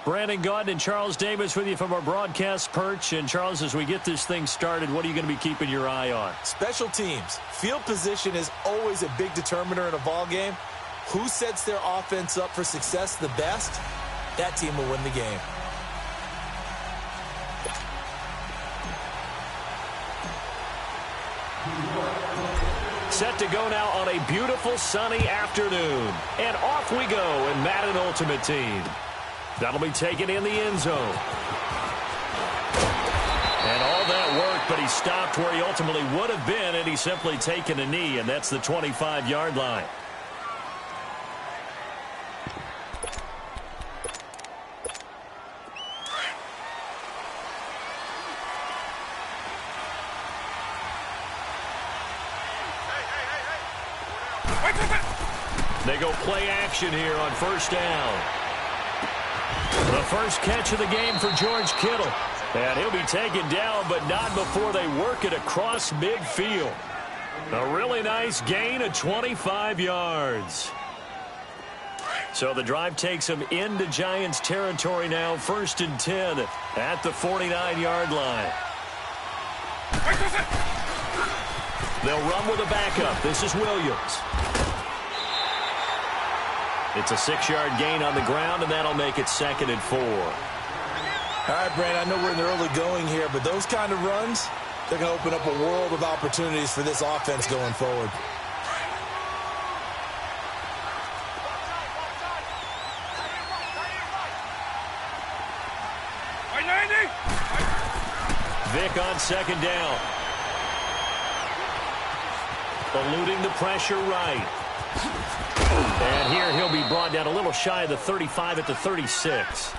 Brandon Gaudin and Charles Davis with you from our broadcast perch. And, Charles, as we get this thing started, what are you going to be keeping your eye on? Special teams. Field position is always a big determiner in a ball game. Who sets their offense up for success the best, that team will win the game. Set to go now on a beautiful sunny afternoon. And off we go in Madden Ultimate Team. That'll be taken in the end zone. And all that work, but he stopped where he ultimately would have been, and he's simply taken a knee, and that's the 25-yard line. They go play action here on first down. The first catch of the game for George Kittle. And he'll be taken down, but not before they work it across midfield. A really nice gain of 25 yards. So the drive takes them into Giants territory now, 1st and 10 at the 49-yard line. They'll run with a backup. This is Williams. It's a 6-yard gain on the ground, and that'll make it 2nd and 4. All right, Brandon, I know we're in the early going here, but those kind of runs, they're going to open up a world of opportunities for this offense going forward. Vick on 2nd down. Eluding the pressure right. And here he'll be brought down a little shy of the 35 at the 36.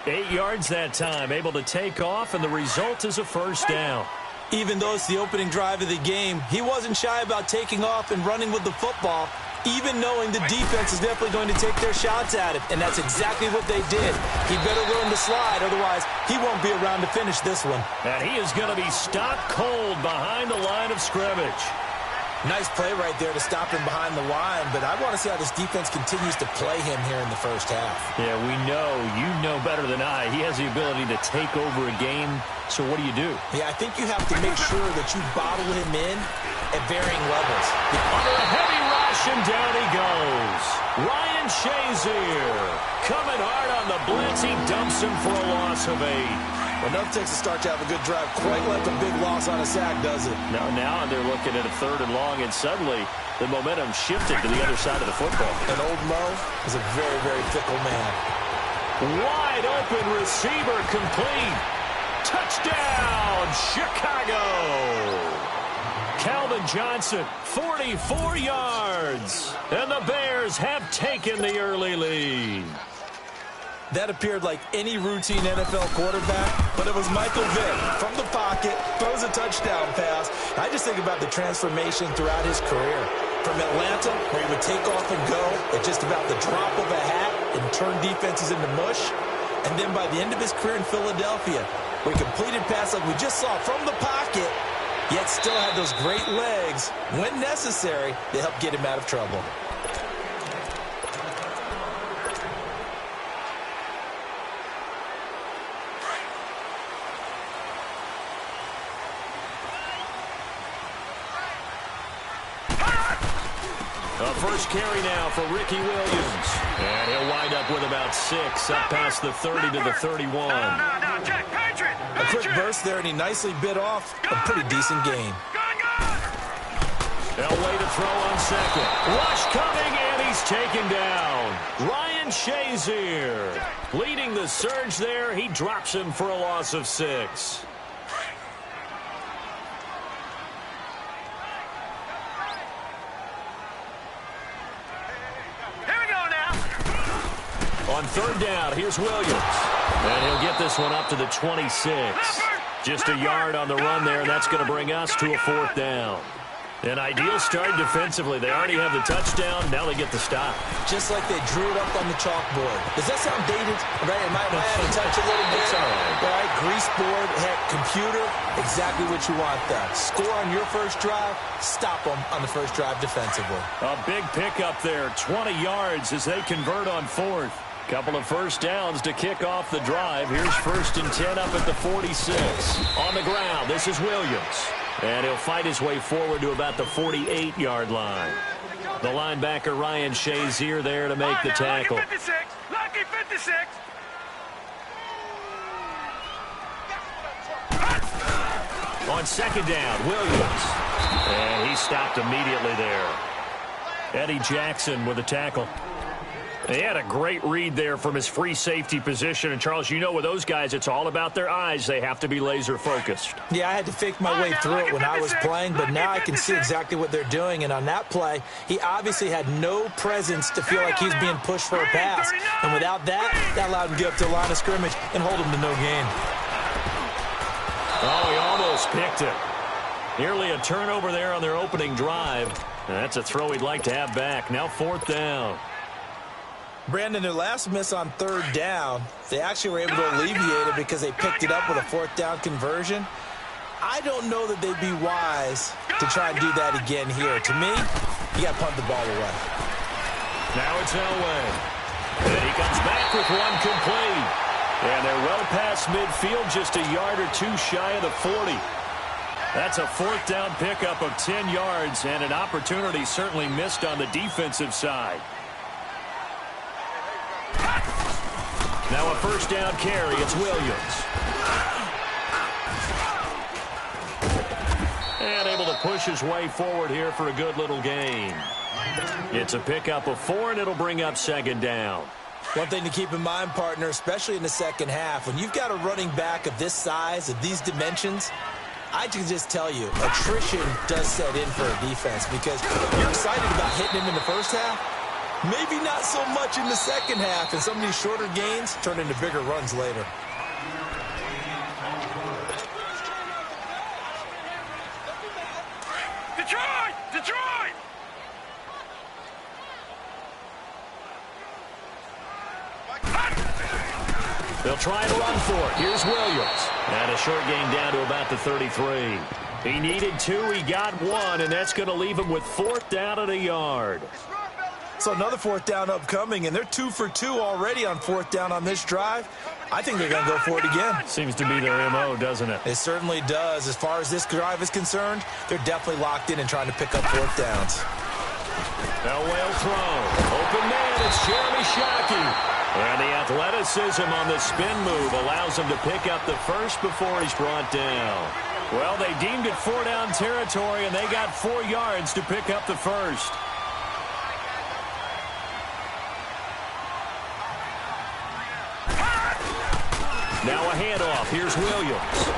8 yards that time, able to take off, and the result is a first down. Even though it's the opening drive of the game, he wasn't shy about taking off and running with the football, even knowing the defense is definitely going to take their shots at him. And that's exactly what they did. He better learn to slide, otherwise he won't be around to finish this one. And he is going to be stopped cold behind the line of scrimmage. Nice play right there to stop him behind the line, but I want to see how this defense continues to play him here in the first half. Yeah, we know. You know better than I. He has the ability to take over a game, so what do you do? Yeah, I think you have to make sure that you bottle him in at varying levels. Under a heavy rush, and down he goes. Ryan Shazier coming hard on the blitz. He dumps him for a loss of 8. Enough takes to start to have a good drive. Quite like a big loss on a sack, does it? Now they're looking at a 3rd and long, and suddenly the momentum shifted to the other side of the football. And old Mo is a very, very fickle man. Wide open receiver complete. Touchdown, Chicago. Calvin Johnson, 44 yards. And the Bears have taken the early lead. That appeared like any routine NFL quarterback, but it was Michael Vick from the pocket, throws a touchdown pass. I just think about the transformation throughout his career. From Atlanta, where he would take off and go at just about the drop of a hat and turn defenses into mush. And then by the end of his career in Philadelphia, where he completed passes like we just saw from the pocket, yet still had those great legs, when necessary, to help get him out of trouble. First carry now for Ricky Williams. And he'll wind up with about 6, up past the 30 to the 31. A quick burst there, and he nicely bit off a pretty decent gain. They'll wait to throw on 2nd. Rush coming, and he's taken down. Ryan Shazier leading the surge there. He drops him for a loss of 6. On 3rd down, here's Williams. And he'll get this one up to the 26. Just a yard on the run there, and that's going to bring us to a 4th down. An ideal start defensively. They already have the touchdown. Now they get the stop. Just like they drew it up on the chalkboard. Does that sound dated? Right? Am I out of touch a little bit? All right, grease board, heck, computer, exactly what you want there. Score on your first drive, stop them on the first drive defensively. A big pickup there, 20 yards as they convert on 4th. Couple of first downs to kick off the drive. Here's 1st and 10 up at the 46. On the ground, this is Williams. And he'll fight his way forward to about the 48-yard line. The linebacker, Ryan Shazier, there to make the tackle. Lucky 56. Lucky 56. On 2nd down, Williams. And he stopped immediately there. Eddie Jackson with a tackle. He had a great read there from his free safety position. And, Charles, you know with those guys, it's all about their eyes. They have to be laser-focused. Yeah, I had to fake my way through it when I was playing, but now I can see exactly what they're doing. And on that play, he obviously had no presence to feel like he's being pushed for a pass. And without that, that allowed him to get up to the line of scrimmage and hold him to no gain. Oh, he almost picked it. Nearly a turnover there on their opening drive. And that's a throw he'd like to have back. Now 4th down. Brandon, their last miss on 3rd down, they actually were able to alleviate it because they picked it up with a 4th down conversion. I don't know that they'd be wise to try and do that again here. To me, you got to punt the ball away. Now it's Elway. And he comes back with one complete. And they're well past midfield, just a yard or two shy of the 40. That's a 4th down pickup of 10 yards and an opportunity certainly missed on the defensive side. Now a 1st down carry. It's Williams. And able to push his way forward here for a good little gain. It's a pickup of 4, and it'll bring up 2nd down. One thing to keep in mind, partner, especially in the second half, when you've got a running back of this size, of these dimensions, I can just tell you, attrition does set in for a defense because you're excited about hitting him in the first half. Maybe not so much in the second half, and some of these shorter gains turn into bigger runs later. Detroit! Detroit! They'll try and run for it. Here's Williams. And a short gain down to about the 33. He needed 2. He got 1, and that's going to leave him with 4th down at a yard. So another 4th down upcoming, and they're 2 for 2 already on 4th down on this drive. I think they're going to go for it again. Seems to be their M.O., doesn't it? It certainly does. As far as this drive is concerned, they're definitely locked in and trying to pick up 4th downs. Elway will throw. Open man, it's Jeremy Shockey. And the athleticism on the spin move allows him to pick up the first before he's brought down. Well, they deemed it 4-down territory, and they got 4 yards to pick up the first. Now a handoff. Here's Williams.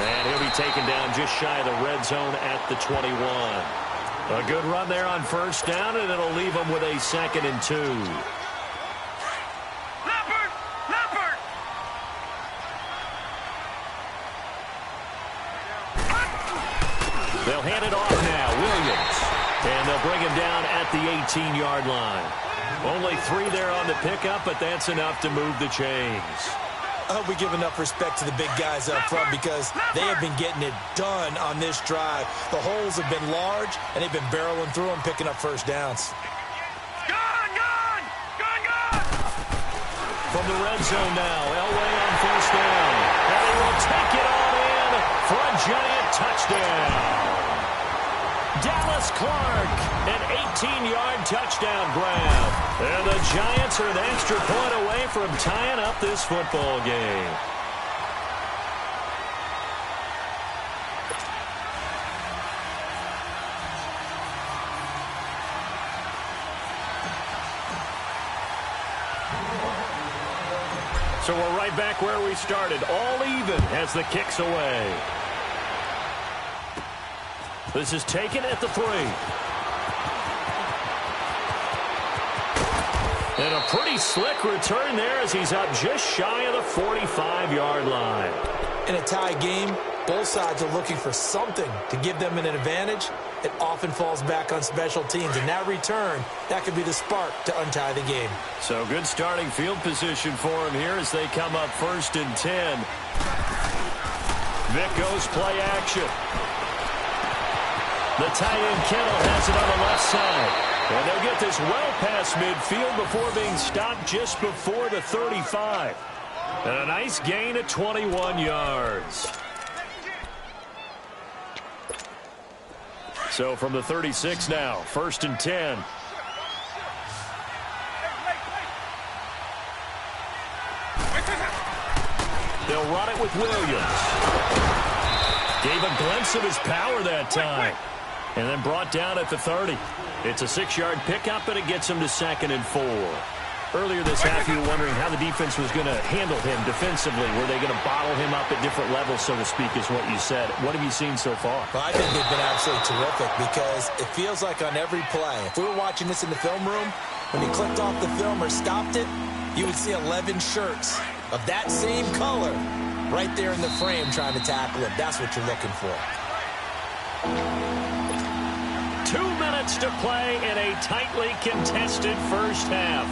And he'll be taken down just shy of the red zone at the 21. A good run there on 1st down, and it'll leave him with a 2nd and 2. They'll hand it off now. Williams. And they'll bring him down at the 18-yard line. Only 3 there on the pickup, but that's enough to move the chains. I hope we give enough respect to the big guys up front because they have been getting it done on this drive. The holes have been large, and they've been barreling through them, picking up 1st downs. From the red zone now, Elway on 1st down. And he will take it all in for a giant touchdown. Dallas Clark, an 18-yard touchdown grab. And the Giants are an extra point away from tying up this football game. So we're right back where we started, all even as the kick's away. This is taken at the 3. And a pretty slick return there as he's up just shy of the 45-yard line. In a tie game, both sides are looking for something to give them an advantage. It often falls back on special teams. And that return, that could be the spark to untie the game. So good starting field position for him here as they come up 1st and 10. Vic goes play action. The tight end Kittle has it on the left side. And they'll get this well past midfield before being stopped just before the 35. And a nice gain of 21 yards. So from the 36 now, 1st and 10. They'll run it with Williams. Gave a glimpse of his power that time. And then brought down at the 30. It's a 6-yard pickup, and it gets him to 2nd and 4. Earlier this half, you were wondering how the defense was going to handle him defensively. Were they going to bottle him up at different levels, so to speak, is what you said. What have you seen so far? Well, I think they've been absolutely terrific because it feels like on every play, if we were watching this in the film room, when you clicked off the film or stopped it, you would see 11 shirts of that same color right there in the frame trying to tackle him. That's what you're looking for. 2 minutes to play in a tightly contested first half.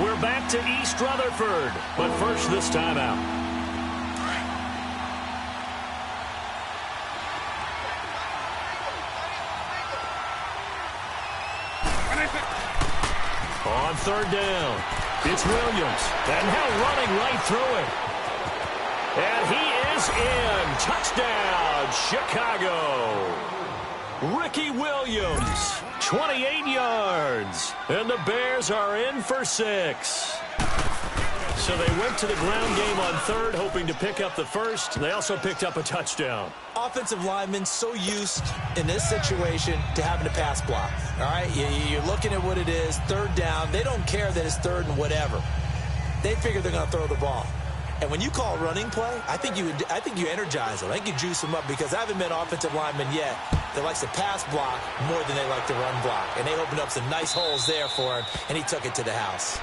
We're back to East Rutherford, but first this timeout. On 3rd down, it's Williams, and now running right through it. And he is in. Touchdown, Chicago. Ricky Williams, 28 yards. And the Bears are in for 6. So they went to the ground game on 3rd, hoping to pick up the first. They also picked up a touchdown. Offensive linemen so used in this situation to having to pass block. All right, you're looking at what it is, 3rd down. They don't care that it's 3rd and whatever. They figure they're going to throw the ball. And when you call running play, I think you energize them. I think you juice them up because I haven't met offensive linemen yet that likes to pass block more than they like to run block. And they opened up some nice holes there for him, and he took it to the house.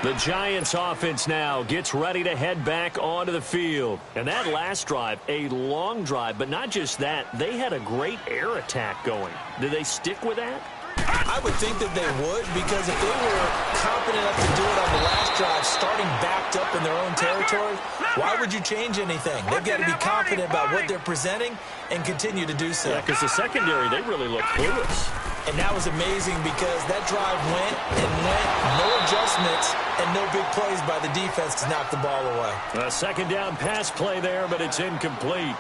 The Giants offense now gets ready to head back onto the field. And that last drive, a long drive, but not just that, they had a great air attack going. Do they stick with that? I would think that they would, because if they were confident enough to do it on the last drive, starting backed up in their own territory, why would you change anything? They've got to be confident about what they're presenting and continue to do so. Yeah, because the secondary, they really looked clueless. And that was amazing because that drive went and went, no adjustments, and no big plays by the defense to knock the ball away. A 2nd down pass play there, but it's incomplete.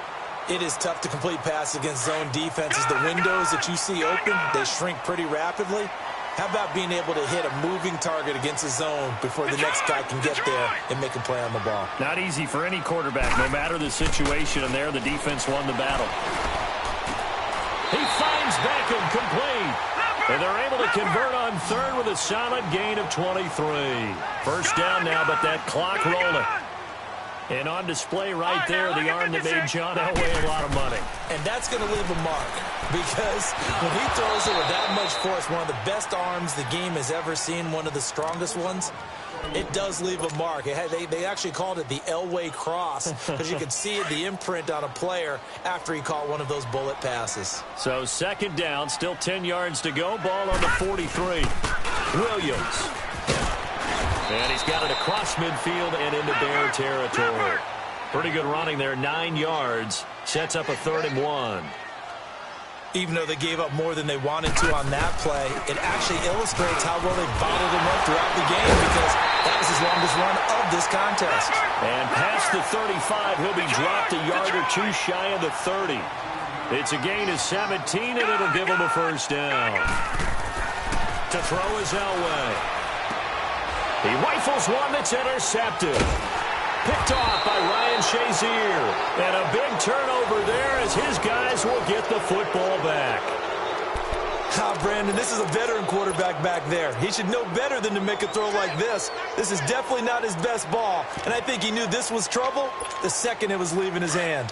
It is tough to complete passes against zone defenses. The windows that you see open, they shrink pretty rapidly. How about being able to hit a moving target against a zone before the next guy can get there and make a play on the ball? Not easy for any quarterback, no matter the situation, and there the defense won the battle. He finds Beckham complete. And they're able to convert on 3rd with a solid gain of 23. 1st down now, but that clock rolling. And on display right there, the arm that made John Elway a lot of money. And that's going to leave a mark because when he throws it with that much force, one of the best arms the game has ever seen, one of the strongest ones, it does leave a mark. They actually called it the Elway cross because you could see the imprint on a player after he caught one of those bullet passes. So 2nd down, still 10 yards to go. Ball on the 43. Williams. And he's got it across midfield and into Bear territory. Pretty good running there, 9 yards. Sets up a 3rd and 1. Even though they gave up more than they wanted to on that play, it actually illustrates how well they bottled him up throughout the game because that was his longest run of this contest. And past the 35, he'll be dropped a yard or two shy of the 30. It's a gain of 17, and it'll give him a 1st down. To throw is Elway. He rifles one that's intercepted. Picked off by Ryan Shazier. And a big turnover there as his guys will get the football back. Brandon, this is a veteran quarterback back there. He should know better than to make a throw like this. This is definitely not his best ball. And I think he knew this was trouble the second it was leaving his hand.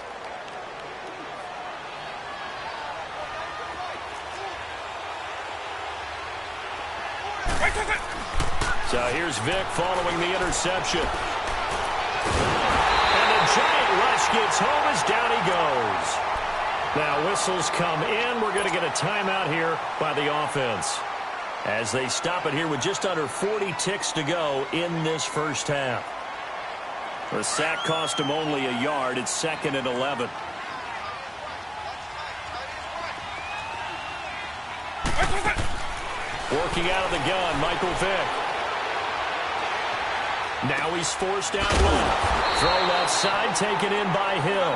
So here's Vic following the interception. And the giant rush gets home as down he goes. Now whistles come in. We're going to get a timeout here by the offense as they stop it here with just under 40 ticks to go in this first half. The sack cost him only a yard. It's 2nd and 11. Working out of the gun, Michael Vick. Now he's forced out left. Thrown outside, taken in by Hill.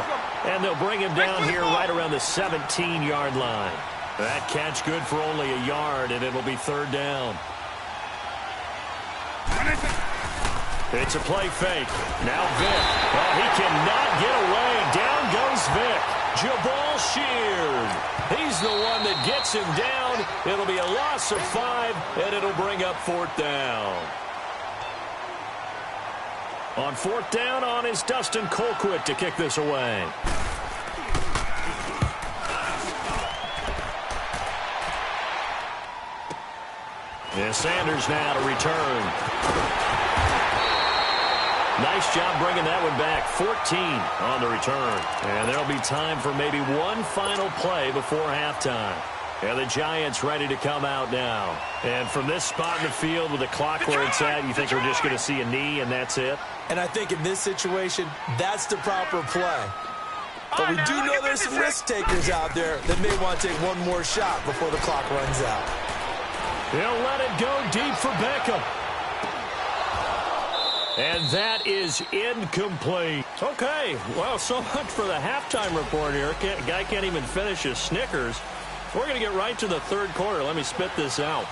And they'll bring him down here right around the 17-yard line. That catch good for only a yard, and it'll be third down. It's a play fake. Now Vick. Oh, he cannot get away. Down goes Vick. Jabal Sheard. He's the one that gets him down. It'll be a loss of 5, and it'll bring up fourth down. On fourth down on is Dustin Colquitt to kick this away. Yeah, Sanders now to return. Nice job bringing that one back. 14 on the return. And there'll be time for maybe one final play before halftime. And the Giants ready to come out now. And from this spot in the field with the clock where it's at, you think we're just going to see a knee and that's it? And I think in this situation, that's the proper play. But we do know there's some risk takers out there that may want to take one more shot before the clock runs out. He'll let it go deep for Beckham. And that is incomplete. Okay, well, so much for the halftime report here. Guy can't even finish his Snickers. We're going to get right to the third quarter. Let me spit this out.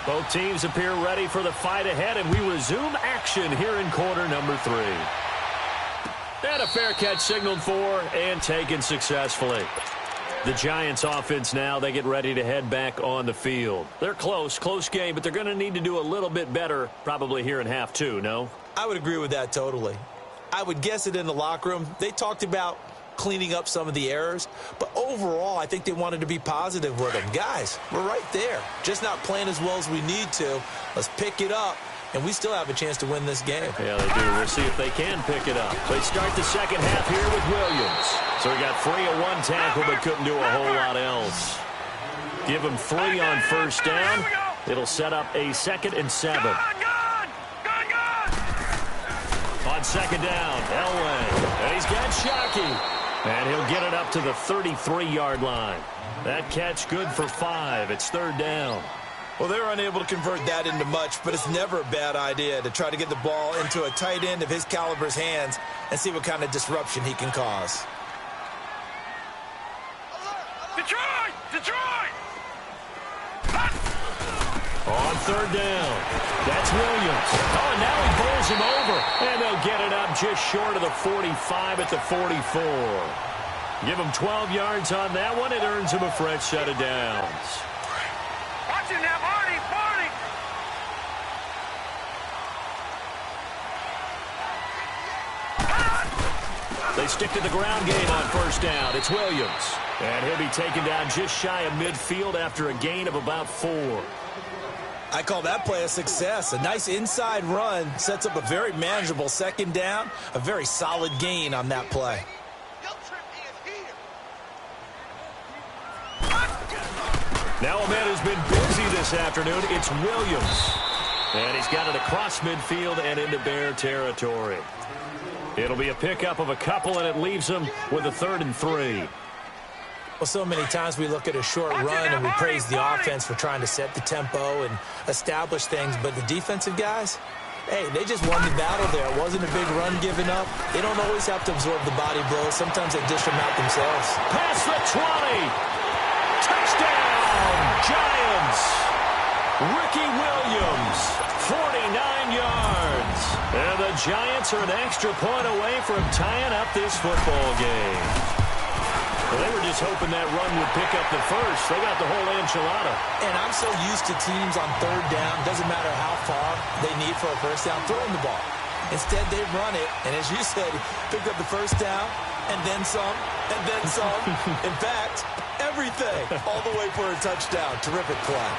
Both teams appear ready for the fight ahead, and we resume action here in quarter number 3. And a fair catch signaled for and taken successfully. The Giants offense now, they get ready to head back on the field. They're close game, but they're going to need to do a little bit better probably here in half 2, no? I would agree with that totally. I would guess it in the locker room. They talked about cleaning up some of the errors, but overall I think they wanted to be positive with them. Guys, we're right there. Just not playing as well as we need to. Let's pick it up, and we still have a chance to win this game. Yeah, they do. We'll see if they can pick it up. They start the second half here with Williams. So he got 3 of 1 tackle, but couldn't do a whole lot else. Give him 3 on first down. It'll set up a 2nd and 7. On second down, Elway. And he's got Shockey. And he'll get it up to the 33-yard line. That catch good for 5. It's third down. Well, they're unable to convert that into much, but it's never a bad idea to try to get the ball into a tight end of his caliber's hands and see what kind of disruption he can cause. Detroit! Detroit! On third down, that's Williams. Oh, and now he bowls him over. And they'll get it up just short of the 45 at the 44. Give him 12 yards on that one. It earns him a fresh set of downs. Watch him now, Marty! Marty! They stick to the ground game on first down. It's Williams. And he'll be taken down just shy of midfield after a gain of about 4. I call that play a success. A nice inside run sets up a very manageable second down. A very solid gain on that play. Now a man who's been busy this afternoon. It's Williams. And he's got it across midfield and into Bear territory. It'll be a pickup of a couple, and it leaves him with a 3rd and 3. Well, so many times we look at a short run and we praise the offense for trying to set the tempo and establish things, but the defensive guys, hey, they just won the battle there. It wasn't a big run given up. They don't always have to absorb the body blows. Sometimes they dish them out themselves. Past the 20. Touchdown, Giants. Ricky Williams, 49 yards. And the Giants are an extra point away from tying up this football game. Well, they were just hoping that run would pick up the first. They got the whole enchilada. And I'm so used to teams on third down, doesn't matter how far they need for a first down, throwing the ball. Instead, they run it, and as you said, picked up the first down, and then some, and then some. In fact, everything, all the way for a touchdown. Terrific play.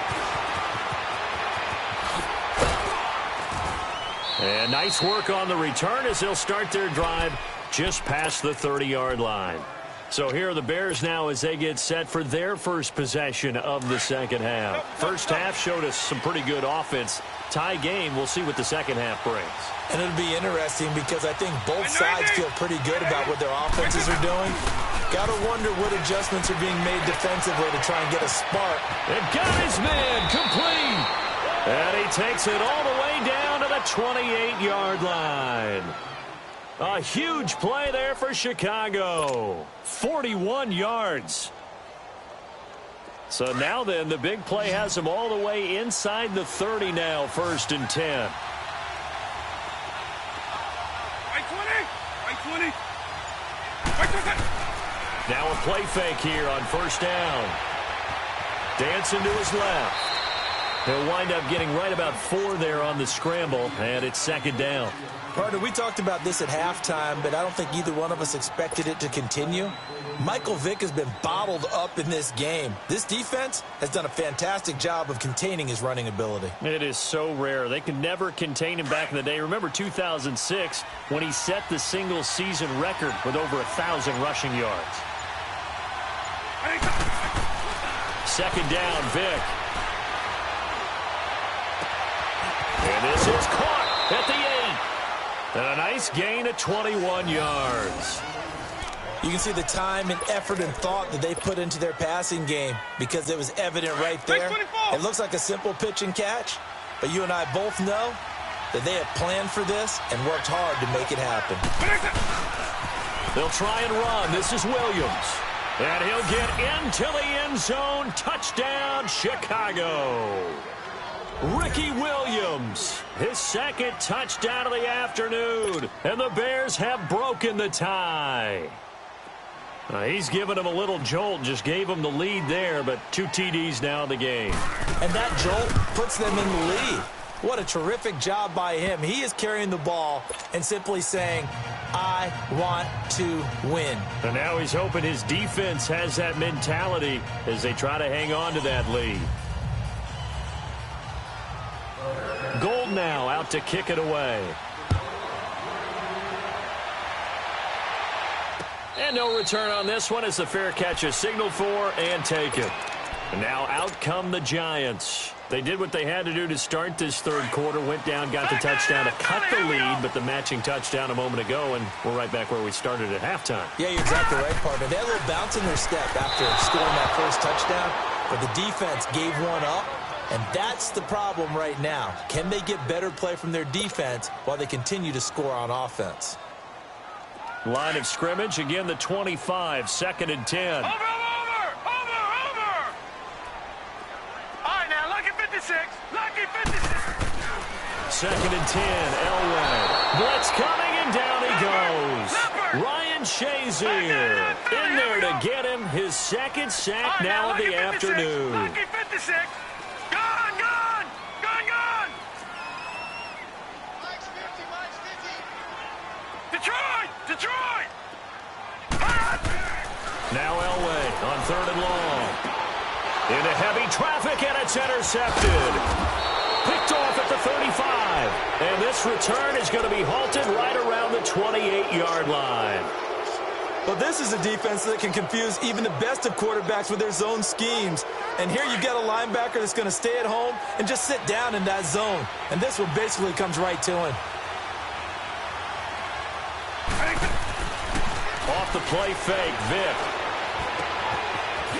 And nice work on the return as they'll start their drive just past the 30-yard line. So here are the Bears now as they get set for their first possession of the second half. First half showed us some pretty good offense. Tie game, we'll see what the second half brings. And it'll be interesting because I think both sides feel pretty good about what their offenses are doing. Gotta wonder what adjustments are being made defensively to try and get a spark. And got his man complete. And he takes it all the way down to the 28-yard line. A huge play there for Chicago. 41 yards. So now then, the big play has him all the way inside the 30 now, 1st and 10. Right 20. Right 20. Now a play fake here on 1st down. Dancing to his left. He'll wind up getting right about 4 there on the scramble, and it's 2nd down. Partner, we talked about this at halftime, but I don't think either one of us expected it to continue. Michael Vick has been bottled up in this game. This defense has done a fantastic job of containing his running ability. It is so rare. They could never contain him back in the day. Remember 2006 when he set the single-season record with over 1,000 rushing yards. 2nd down, Vick. And this is caught at the 8. And a nice gain of 21 yards. You can see the time and effort and thought that they put into their passing game because it was evident right there. It looks like a simple pitch and catch, but you and I both know that they have planned for this and worked hard to make it happen. They'll try and run. This is Williams. And he'll get into the end zone. Touchdown, Chicago. Ricky Williams, his 2nd touchdown of the afternoon. And the Bears have broken the tie. He's given him a little jolt, just gave him the lead there, but 2 TDs now in the game. And that jolt puts them in the lead. What a terrific job by him. He is carrying the ball and simply saying, I want to win. And now he's hoping his defense has that mentality as they try to hang on to that lead. Gold now out to kick it away. And no return on this one as the fair catch is signaled for and taken. And now out come the Giants. They did what they had to do to start this 3rd quarter. Went down, got the touchdown to cut the lead, but the matching touchdown a moment ago, and we're right back where we started at halftime. Yeah, you're exactly right, partner. They had a little bounce in their step after scoring that first touchdown, but the defense gave one up, and that's the problem right now. Can they get better play from their defense while they continue to score on offense? Line of scrimmage, again the 25, 2nd and 10. Over! All right, now, lucky 56. Lucky 56. 2nd and 10, Elway. Blitz coming, and down he goes. Ryan Shazier in there to get him his 2nd sack now of the afternoon. Lucky 56. Gone! Detroit! Now Elway on 3rd and long. Into heavy traffic, and it's intercepted. Picked off at the 35. And this return is going to be halted right around the 28-yard line. But this is a defense that can confuse even the best of quarterbacks with their zone schemes. And here you've got a linebacker that's going to stay at home and just sit down in that zone. And this one basically comes right to him. Off the play fake, Vick.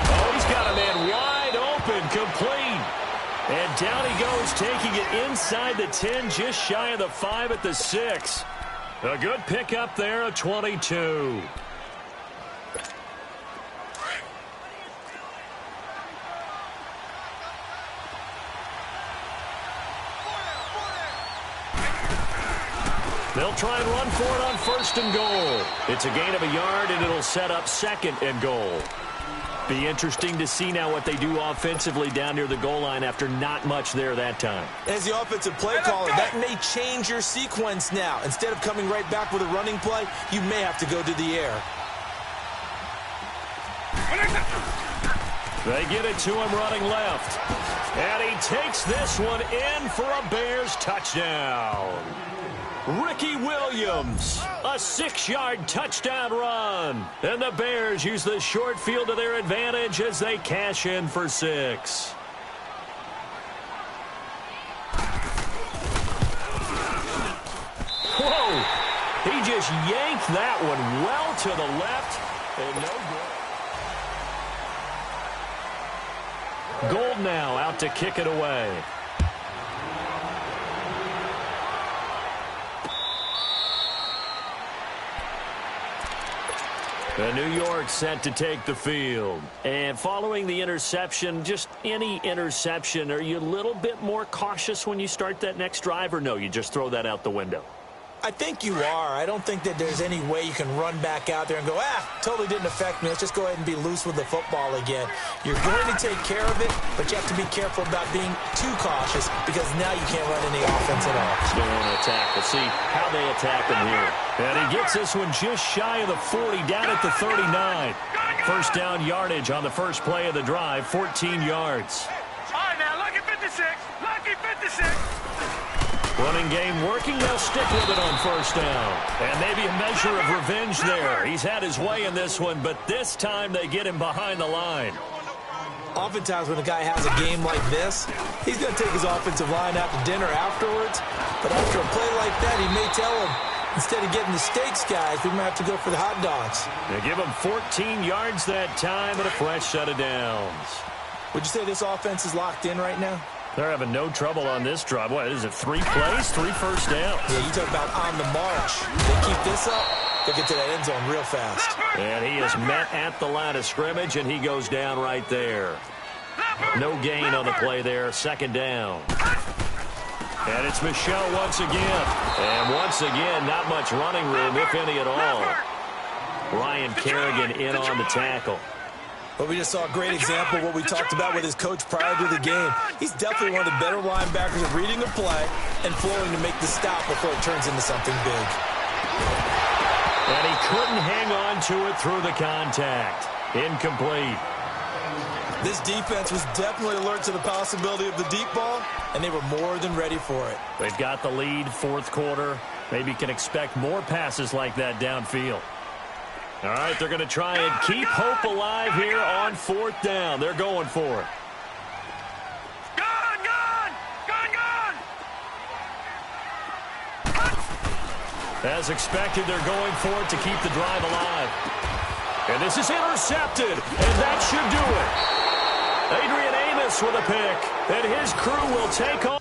Oh, he's got a man wide open, complete. And down he goes, taking it inside the 10, just shy of the 5 at the 6. A good pickup there, a 22. They'll try and run for it on 1st and goal. It's a gain of a yard, and it'll set up 2nd and goal. Be interesting to see now what they do offensively down near the goal line after not much there that time. As the offensive play caller, that may change your sequence now. Instead of coming right back with a running play, you may have to go to the air. They get it to him running left. And he takes this one in for a Bears touchdown. Ricky Williams, a 6-yard touchdown run. And the Bears use the short field to their advantage as they cash in for 6. Whoa! He just yanked that one well to the left. And no good. Gold now out to kick it away. New York set to take the field. And following the interception, just any interception, are you a little bit more cautious when you start that next drive, or no, you just throw that out the window? I think you are. I don't think that there's any way you can run back out there and go, totally didn't affect me. Let's just go ahead and be loose with the football again. You're going to take care of it, but you have to be careful about being too cautious because now you can't run any offense at all. Still on an attack. We'll see how they attack him here. And he gets this one just shy of the 40, down at the 39. First down yardage on the first play of the drive, 14 yards. All right, now, lucky 56. Lucky 56. Running game working, they'll stick with it on first down. And maybe a measure of revenge there. He's had his way in this one, but this time they get him behind the line. Oftentimes when a guy has a game like this, he's going to take his offensive line out to dinner afterwards. But after a play like that, he may tell him, instead of getting the steaks, guys, we might have to go for the hot dogs. They give him 14 yards that time and a fresh set of downs. Would you say this offense is locked in right now? They're having no trouble on this drive. What is it, 3 plays, 3 first downs? Yeah, you talk about on the march. They keep this up, they'll get to that end zone real fast. And he is met at the line of scrimmage, and he goes down right there. No gain on the play there, second down. And it's Michel once again. And once again, not much running room, if any at all. Ryan Kerrigan in on the tackle. But we just saw a great example of what we talked about with his coach prior to the game. He's definitely one of the better linebackers at reading a play and flowing to make the stop before it turns into something big. And he couldn't hang on to it through the contact. Incomplete. This defense was definitely alert to the possibility of the deep ball, and they were more than ready for it. They've got the lead, fourth quarter. Maybe can expect more passes like that downfield. All right, they're going to try and keep hope alive here on fourth down. They're going for it. Gone, gone, gone, gone. As expected, they're going for it to keep the drive alive. And this is intercepted, and that should do it. Adrian Amos with a pick, and his crew will take on.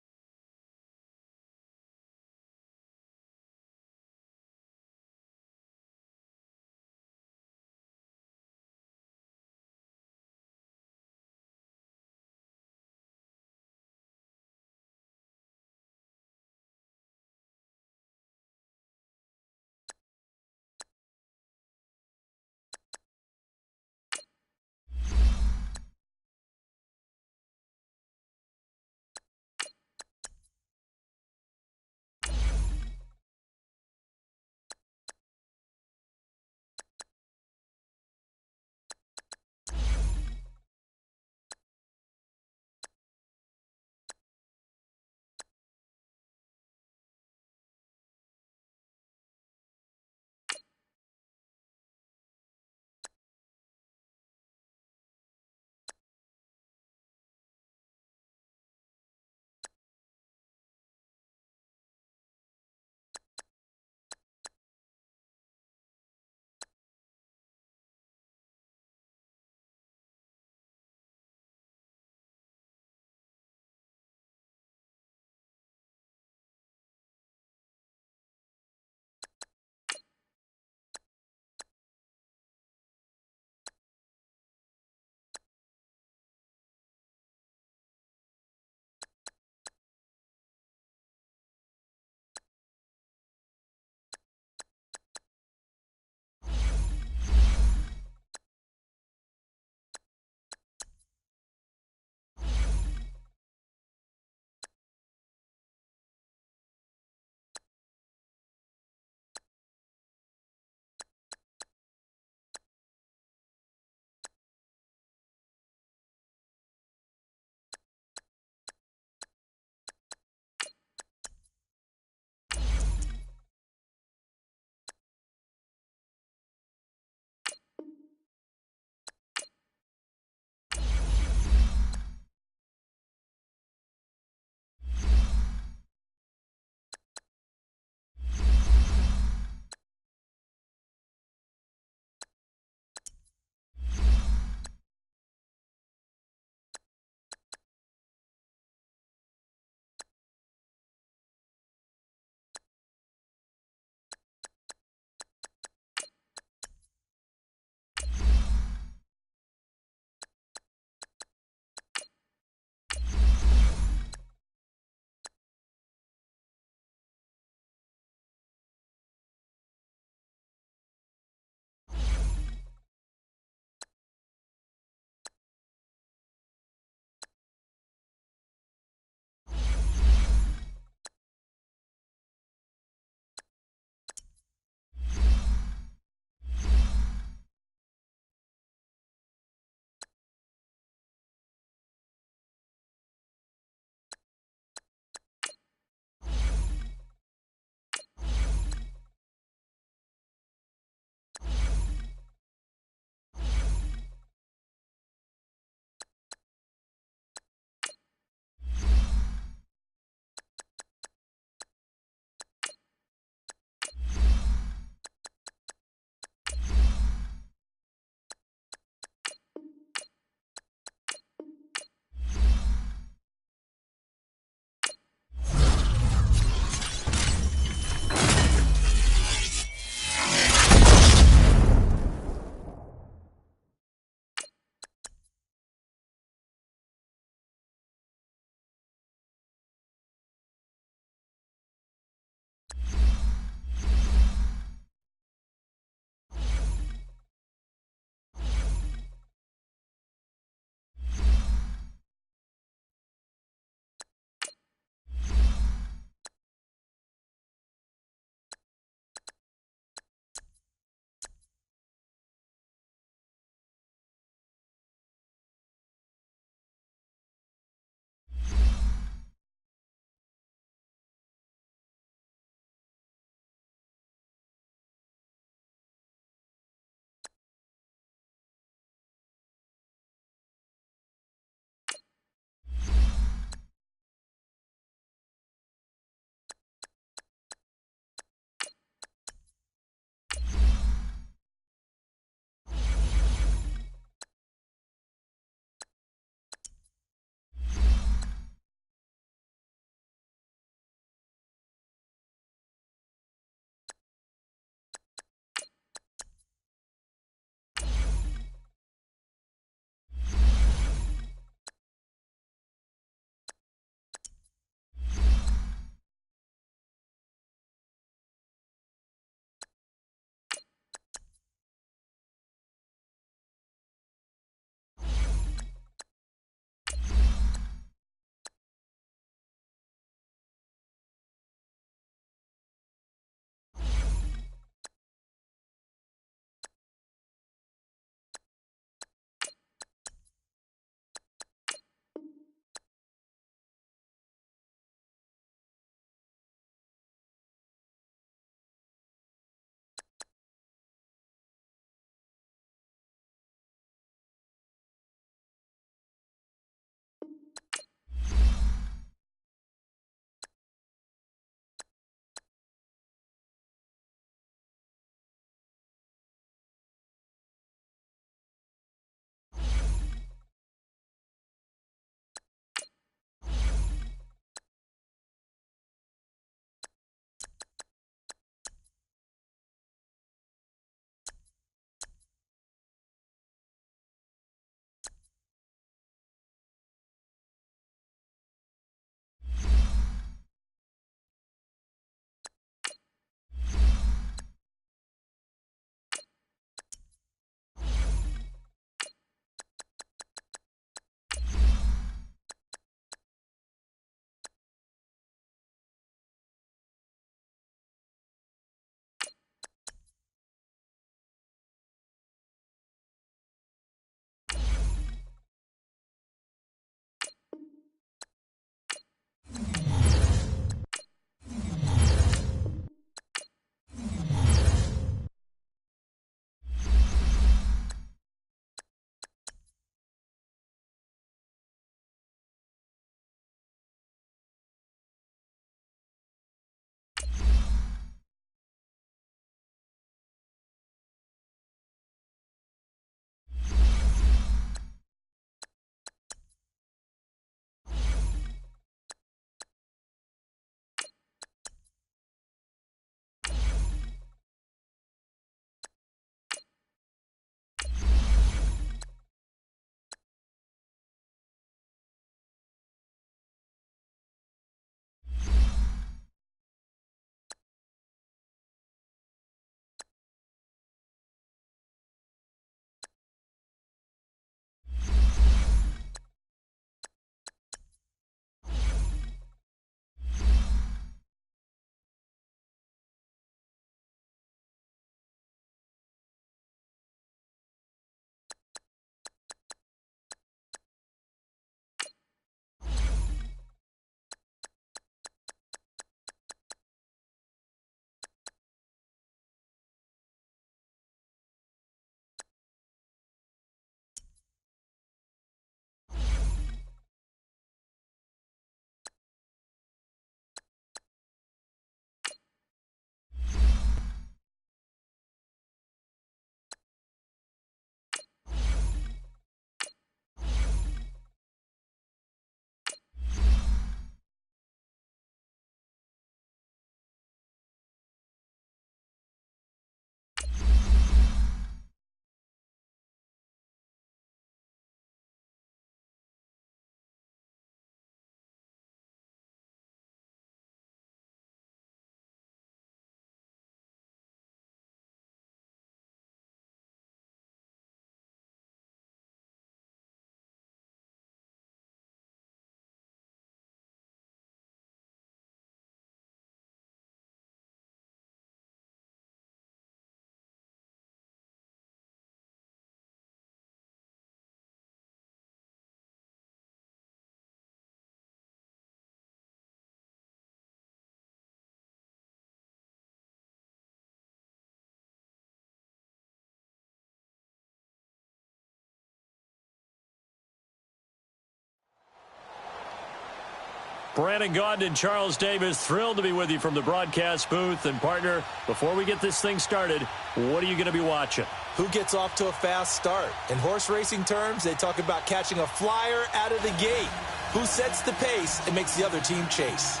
Brandon Gaudin and Charles Davis, thrilled to be with you from the broadcast booth. And, partner, before we get this thing started, what are you going to be watching? Who gets off to a fast start? In horse racing terms, they talk about catching a flyer out of the gate. Who sets the pace and makes the other team chase?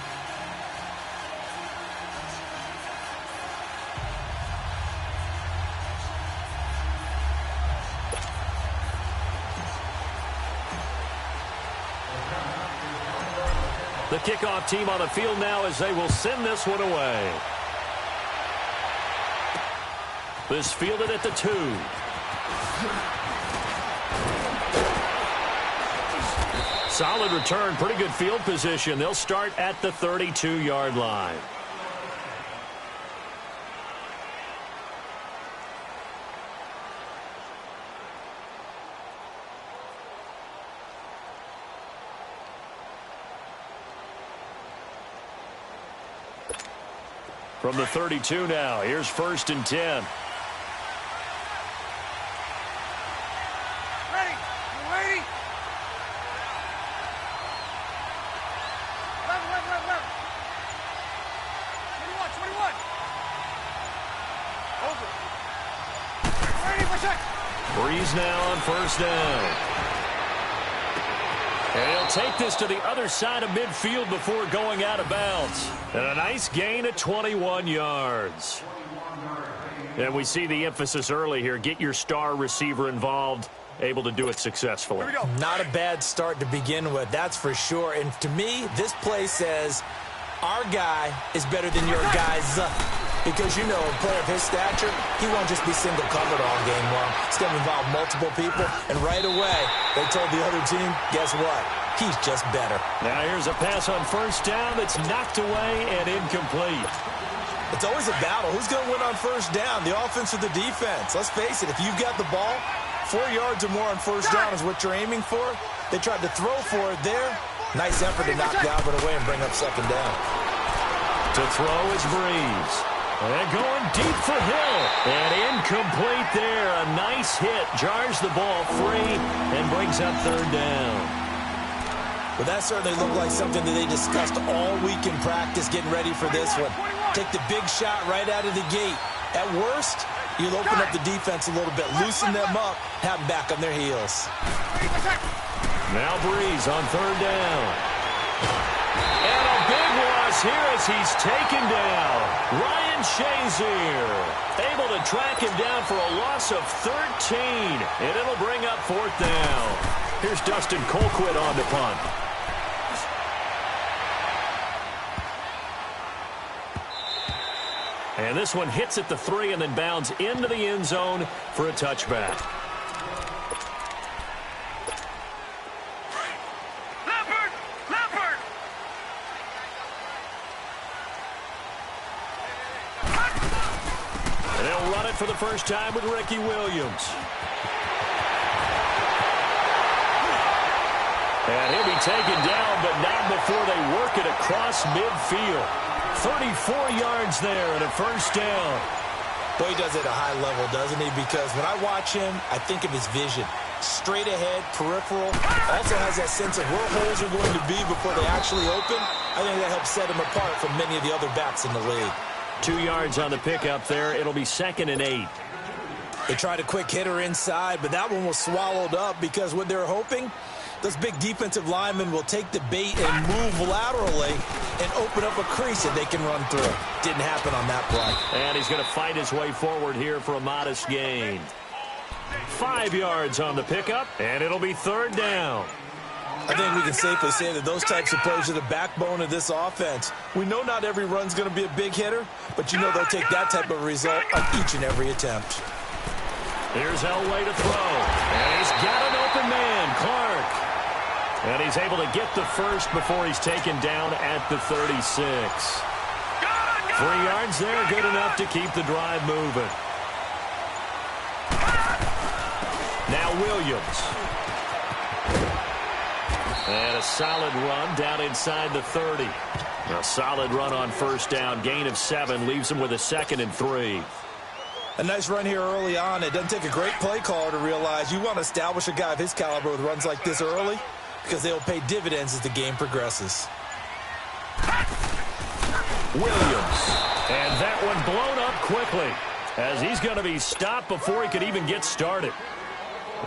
The kickoff team on the field now as they will send this one away. This fielded at the 2. Solid return, pretty good field position. They'll start at the 32-yard line. From the 32 now, here's 1st and 10. Ready? You ready? Left. 21. Over. Ready for check. Breeze now on 1st down. And he'll take this to the other side of midfield before going out of bounds. And a nice gain of 21 yards. And we see the emphasis early here. Get your star receiver involved. Able to do it successfully. Here we go. Not a bad start to begin with, that's for sure. And to me, this play says our guy is better than your guy's. Because, you know, a player of his stature, he won't just be single covered all game long. It's going to involve multiple people. And right away, they told the other team, guess what? He's just better. Now here's a pass on 1st down that's knocked away and incomplete. It's always a battle. Who's going to win on 1st down, the offense or the defense? Let's face it, if you've got the ball, 4 yards or more on 1st down is what you're aiming for. They tried to throw for it there. Nice effort to knock Galvin away and bring up 2nd down. To throw is Breeze. And going deep for Hill. And incomplete there. A nice hit. Jars the ball free and brings up 3rd down. Well, that certainly looked like something that they discussed all week in practice getting ready for this one. Take the big shot right out of the gate. At worst, you'll open up the defense a little bit, loosen them up, have them back on their heels. Now Breeze on 3rd down. And a big loss here as he's taken down. Ryan Shazier able to track him down for a loss of 13. And it'll bring up 4th down. Here's Dustin Colquitt on the punt. And this one hits at the 3 and then bounds into the end zone for a touchback. Leopard! And they'll run it for the first time with Ricky Williams. And he'll be taken down, but not before they work it across midfield. 34 yards there and a 1st down. Boy, he does it at a high level, doesn't he? Because when I watch him, I think of his vision. Straight ahead, peripheral. Also has that sense of where holes are going to be before they actually open. I think that helps set him apart from many of the other backs in the league. 2 yards on the pickup there. It'll be 2nd and 8. They tried a quick hitter inside, but that one was swallowed up because what they're hoping, those big defensive linemen will take the bait and move laterally and open up a crease that they can run through. Didn't happen on that play. And he's going to fight his way forward here for a modest gain. 5 yards on the pickup, and it'll be 3rd down. I think we can safely say that those types of plays are the backbone of this offense. We know not every run's going to be a big hitter, but you know they'll take that type of result on each and every attempt. Here's Elway to throw. And he's got an open man, Clark. And he's able to get the first before he's taken down at the 36. 3 yards there, good enough to keep the drive moving. Now Williams. And a solid run down inside the 30. A solid run on 1st down. Gain of 7 leaves him with a 2nd and 3. A nice run here early on. It doesn't take a great play caller to realize you want to establish a guy of his caliber with runs like this early because they'll pay dividends as the game progresses. Williams. And that one blown up quickly, as he's going to be stopped before he could even get started.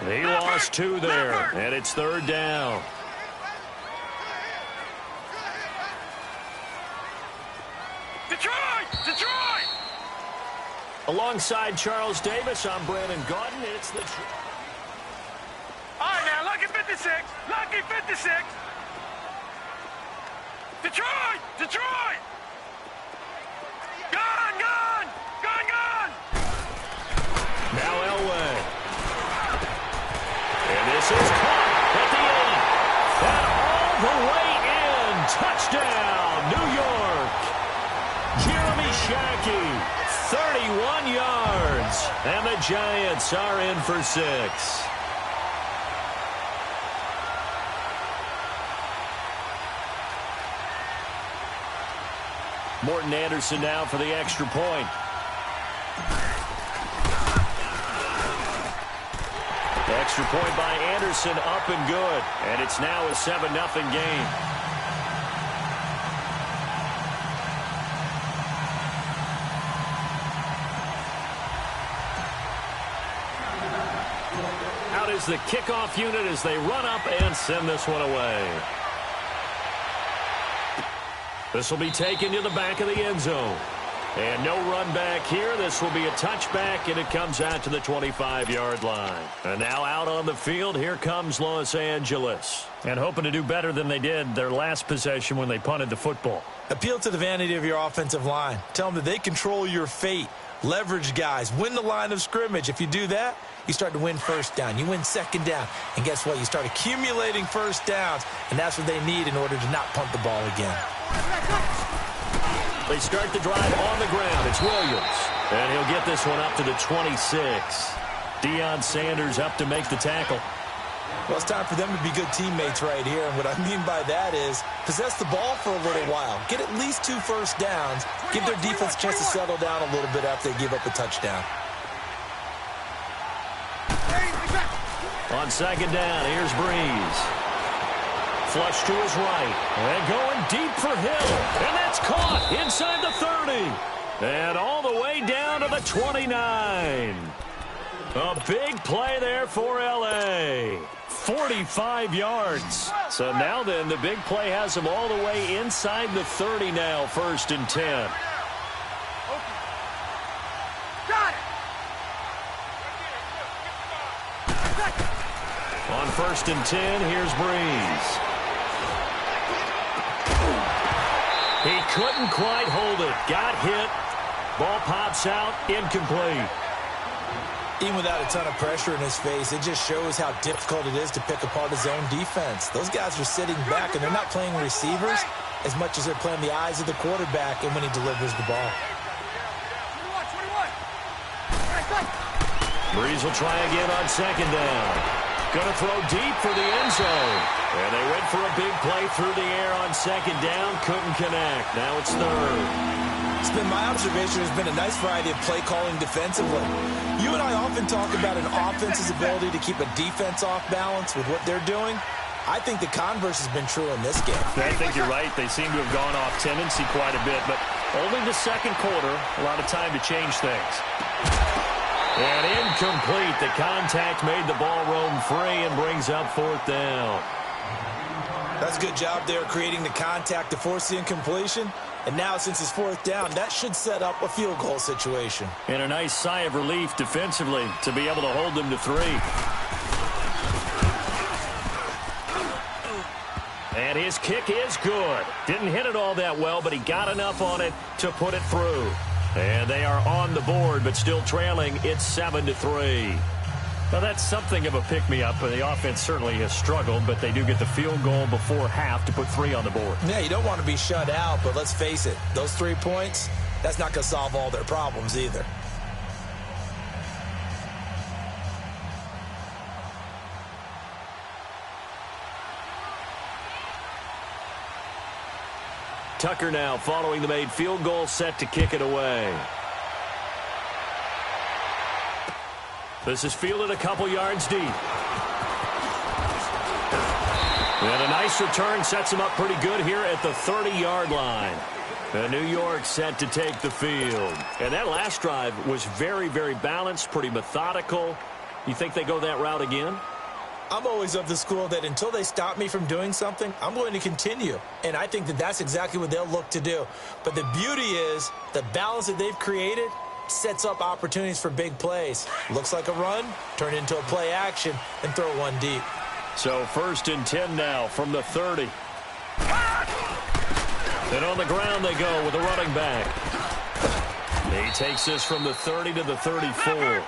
He lost 2 there, and it's 3rd down. Detroit! Alongside Charles Davis, I'm Brandon Gaudin. It's the... All right, now, lucky 56. Lucky 56. Detroit! Gone! Now Elway. And this is caught at the end. And all the way in. Touchdown, New York. Jeremy Shackey, 31 yards. And the Giants are in for 6. Morton Anderson now for the extra point. The extra point by Anderson up and good. And it's now a 7-0 game. Out is the kickoff unit as they run up and send this one away. This will be taken to the back of the end zone. And no run back here. This will be a touchback, and it comes out to the 25-yard line. And now out on the field, here comes Los Angeles. And hoping to do better than they did their last possession when they punted the football. Appeal to the vanity of your offensive line. Tell them that they control your fate. Leverage guys. Win the line of scrimmage. If you do that, you start to win first down. You win second down. And guess what? You start accumulating first downs, and that's what they need in order to not punt the ball again. They start the drive on the ground. It's Williams. And he'll get this one up to the 26. Deion Sanders up to make the tackle. Well, it's time for them to be good teammates right here. And what I mean by that is possess the ball for a little while. Get at least 2 first downs. Give their defense a chance to settle down a little bit after they give up a touchdown. On second down, here's Breeze. Flush to his right. And going deep for Hill. And that's caught inside the 30. And all the way down to the 29. A big play there for L.A. 45 yards. So now then, the big play has him all the way inside the 30 now, 1st and 10. Got it. On 1st and 10, here's Breeze. He couldn't quite hold it. Got hit. Ball pops out. Incomplete. Even without a ton of pressure in his face, it just shows how difficult it is to pick apart his own defense. Those guys are sitting back, and they're not playing receivers as much as they're playing the eyes of the quarterback and when he delivers the ball. 21. Breeze will try again on second down. Gonna throw deep for the end zone. And they went for a big play through the air on second down. Couldn't connect. Now it's 3rd. It's been my observation there's been a nice variety of play calling defensively. You and I often talk about an offense's ability to keep a defense off balance with what they're doing. I think the converse has been true in this game. I think you're right. They seem to have gone off tendency quite a bit, but only the second quarter, a lot of time to change things. And incomplete. The contact made the ball roam free and brings up 4th down. That's a good job there creating the contact to force the incompletion. And now, since it's 4th down, that should set up a field goal situation. And a nice sigh of relief defensively to be able to hold them to 3. And his kick is good. Didn't hit it all that well, but he got enough on it to put it through. And they are on the board, but still trailing. It's 7-3. Well, that's something of a pick-me-up. The offense certainly has struggled, but they do get the field goal before half to put 3 on the board. Yeah, you don't want to be shut out, but let's face it. Those 3 points, that's not going to solve all their problems either. Tucker now following the made field goal, set to kick it away. This is fielded a couple yards deep. And a nice return sets him up pretty good here at the 30-yard line. And New York set to take the field. And that last drive was very, very balanced, pretty methodical. You think they go that route again? I'm always of the school that until they stop me from doing something, I'm going to continue. And I think that that's exactly what they'll look to do. But the beauty is the balance that they've created sets up opportunities for big plays. Looks like a run, turn into a play action, and throw one deep. So 1st and 10 now from the 30. And on the ground they go with a running back. He takes this from the 30 to the 34.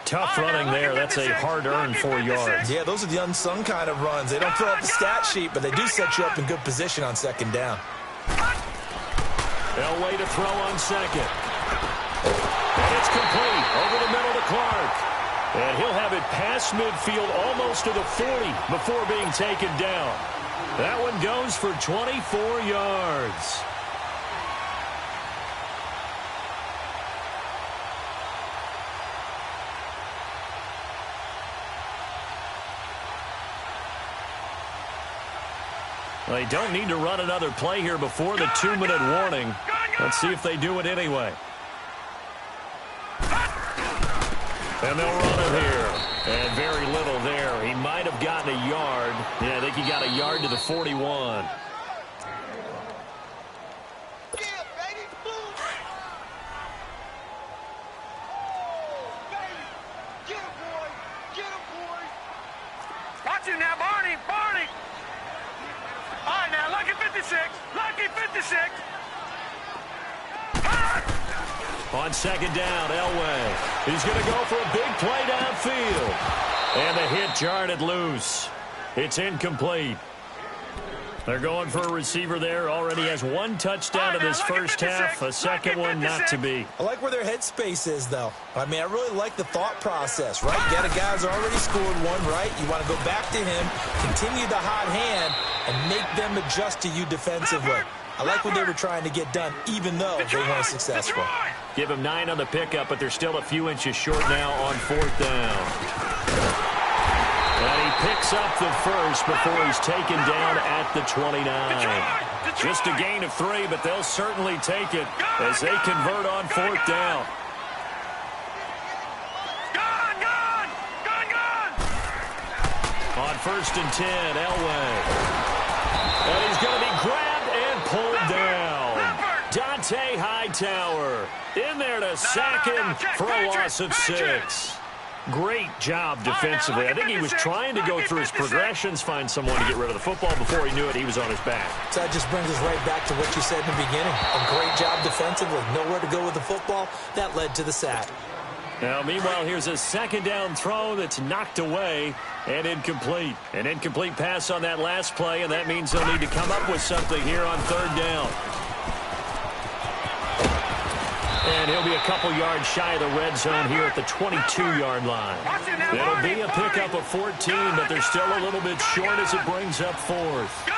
Tough running there. That's a hard-earned 4 yards. Yeah, those are the unsung kind of runs. They don't fill out the stat sheet, but they do set you up in good position on 2nd down. Elway to throw on 2nd. And it's complete over the middle to Clark. And he'll have it past midfield almost to the 40 before being taken down. That one goes for 24 yards. They don't need to run another play here before the 2-minute warning. Let's see if they do it anyway. And they'll run it here. And very little there. He might have gotten a yard. Yeah, I think he got a yard to the 41. Watch him now, Barney, Barney. All right, now, lucky 56, lucky 56. On 2nd down, Elway. He's going to go for a big play downfield. And the hit jarred it loose. It's incomplete. They're going for a receiver there. Already has 1 touchdown in this first half. A second one not to be. I like where their headspace is, though. I mean, I really like the thought process, right? You got a guy who's already scored one, right? You want to go back to him, continue the hot hand, and make them adjust to you defensively. I like what they were trying to get done, even though they weren't successful. Give him 9 on the pickup, but they're still a few inches short now on 4th down. And he picks up the first before he's taken down at the 29. Just a gain of 3, but they'll certainly take it as they convert on 4th down. On 1st and 10, Elway. And he's going to be grabbed and pulled down. Dante Hightower in there to sack him for a loss of 6. Great job defensively. I think he was trying to go through his progressions, find someone to get rid of the football. Before he knew it, he was on his back. So that just brings us right back to what you said in the beginning. A great job defensively. Nowhere to go with the football. That led to the sack. Now, meanwhile, here's a 2nd down throw that's knocked away and incomplete. An incomplete pass on that last play, and that means they'll need to come up with something here on 3rd down. And he'll be a couple yards shy of the red zone here at the 22-yard line. It'll be a pickup of 14, but they're still a little bit short as it brings up 4th.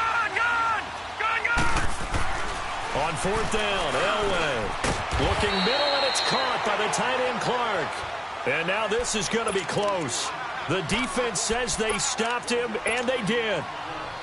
On 4th down, Elway looking middle, and it's caught by the tight end Clark. And now this is going to be close. The defense says they stopped him, and they did.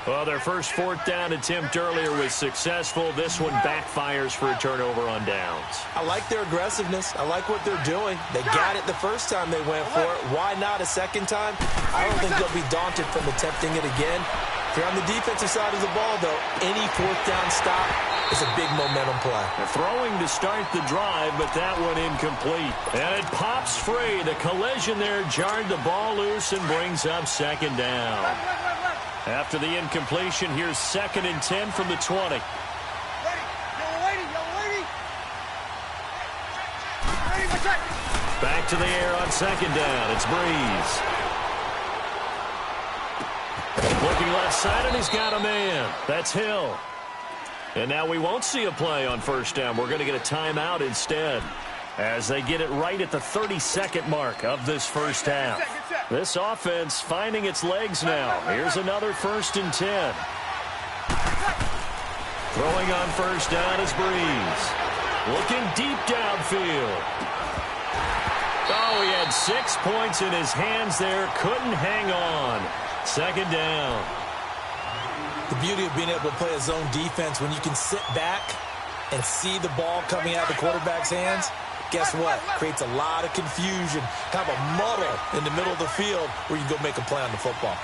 Well, their first 4th down attempt earlier was successful. This one backfires for a turnover on downs. I like their aggressiveness. I like what they're doing. They got it the first time they went for it. Why not a second time? I don't think they'll be daunted from attempting it again. If you're on the defensive side of the ball, though, any 4th down stop is a big momentum play. They're throwing to start the drive, but that one incomplete. And it pops free. The collision there jarred the ball loose and brings up 2nd down. After the incompletion, here's 2nd and 10 from the 20. Back to the air on 2nd down. It's Breeze. Looking left side, and he's got a man. That's Hill. And now we won't see a play on 1st down. We're going to get a timeout instead, as they get it right at the 32nd mark of this first half. This offense finding its legs now. Here's another 1st and 10. Throwing on 1st down is Breeze. Looking deep downfield. Oh, he had 6 points in his hands there. Couldn't hang on. 2nd down. The beauty of being able to play a zone defense when you can sit back and see the ball coming out of the quarterback's hands, guess what? Creates a lot of confusion, kind of a muddle in the middle of the field where you can go make a play on the football.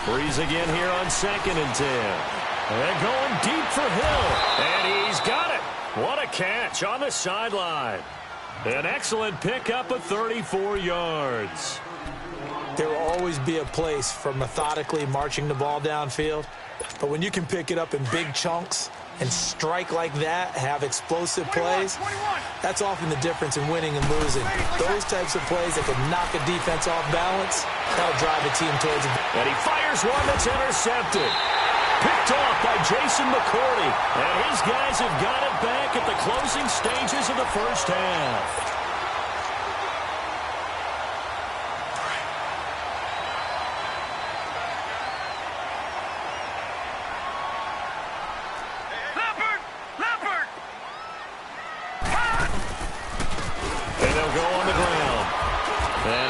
Breeze again here on 2nd and 10. And going deep for Hill. And he's got it. What a catch on the sideline. An excellent pickup of 34 yards. There will always be a place for methodically marching the ball downfield. But when you can pick it up in big chunks and strike like that, have explosive plays, that's often the difference in winning and losing. Those types of plays that can knock a defense off balance, that'll drive a team towards it. And he fires one that's intercepted. Picked off by Jason McCourty. And his guys have got it back at the closing stages of the first half.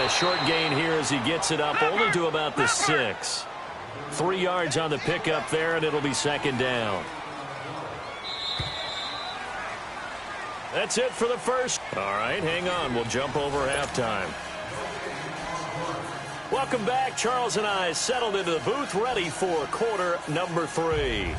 Short gain here as he gets it up only to about the 6. 3 yards on the pickup there, and it'll be 2nd down. That's it for the first. All right, hang on. We'll jump over halftime. Welcome back. Charles and I settled into the booth, ready for quarter number 3.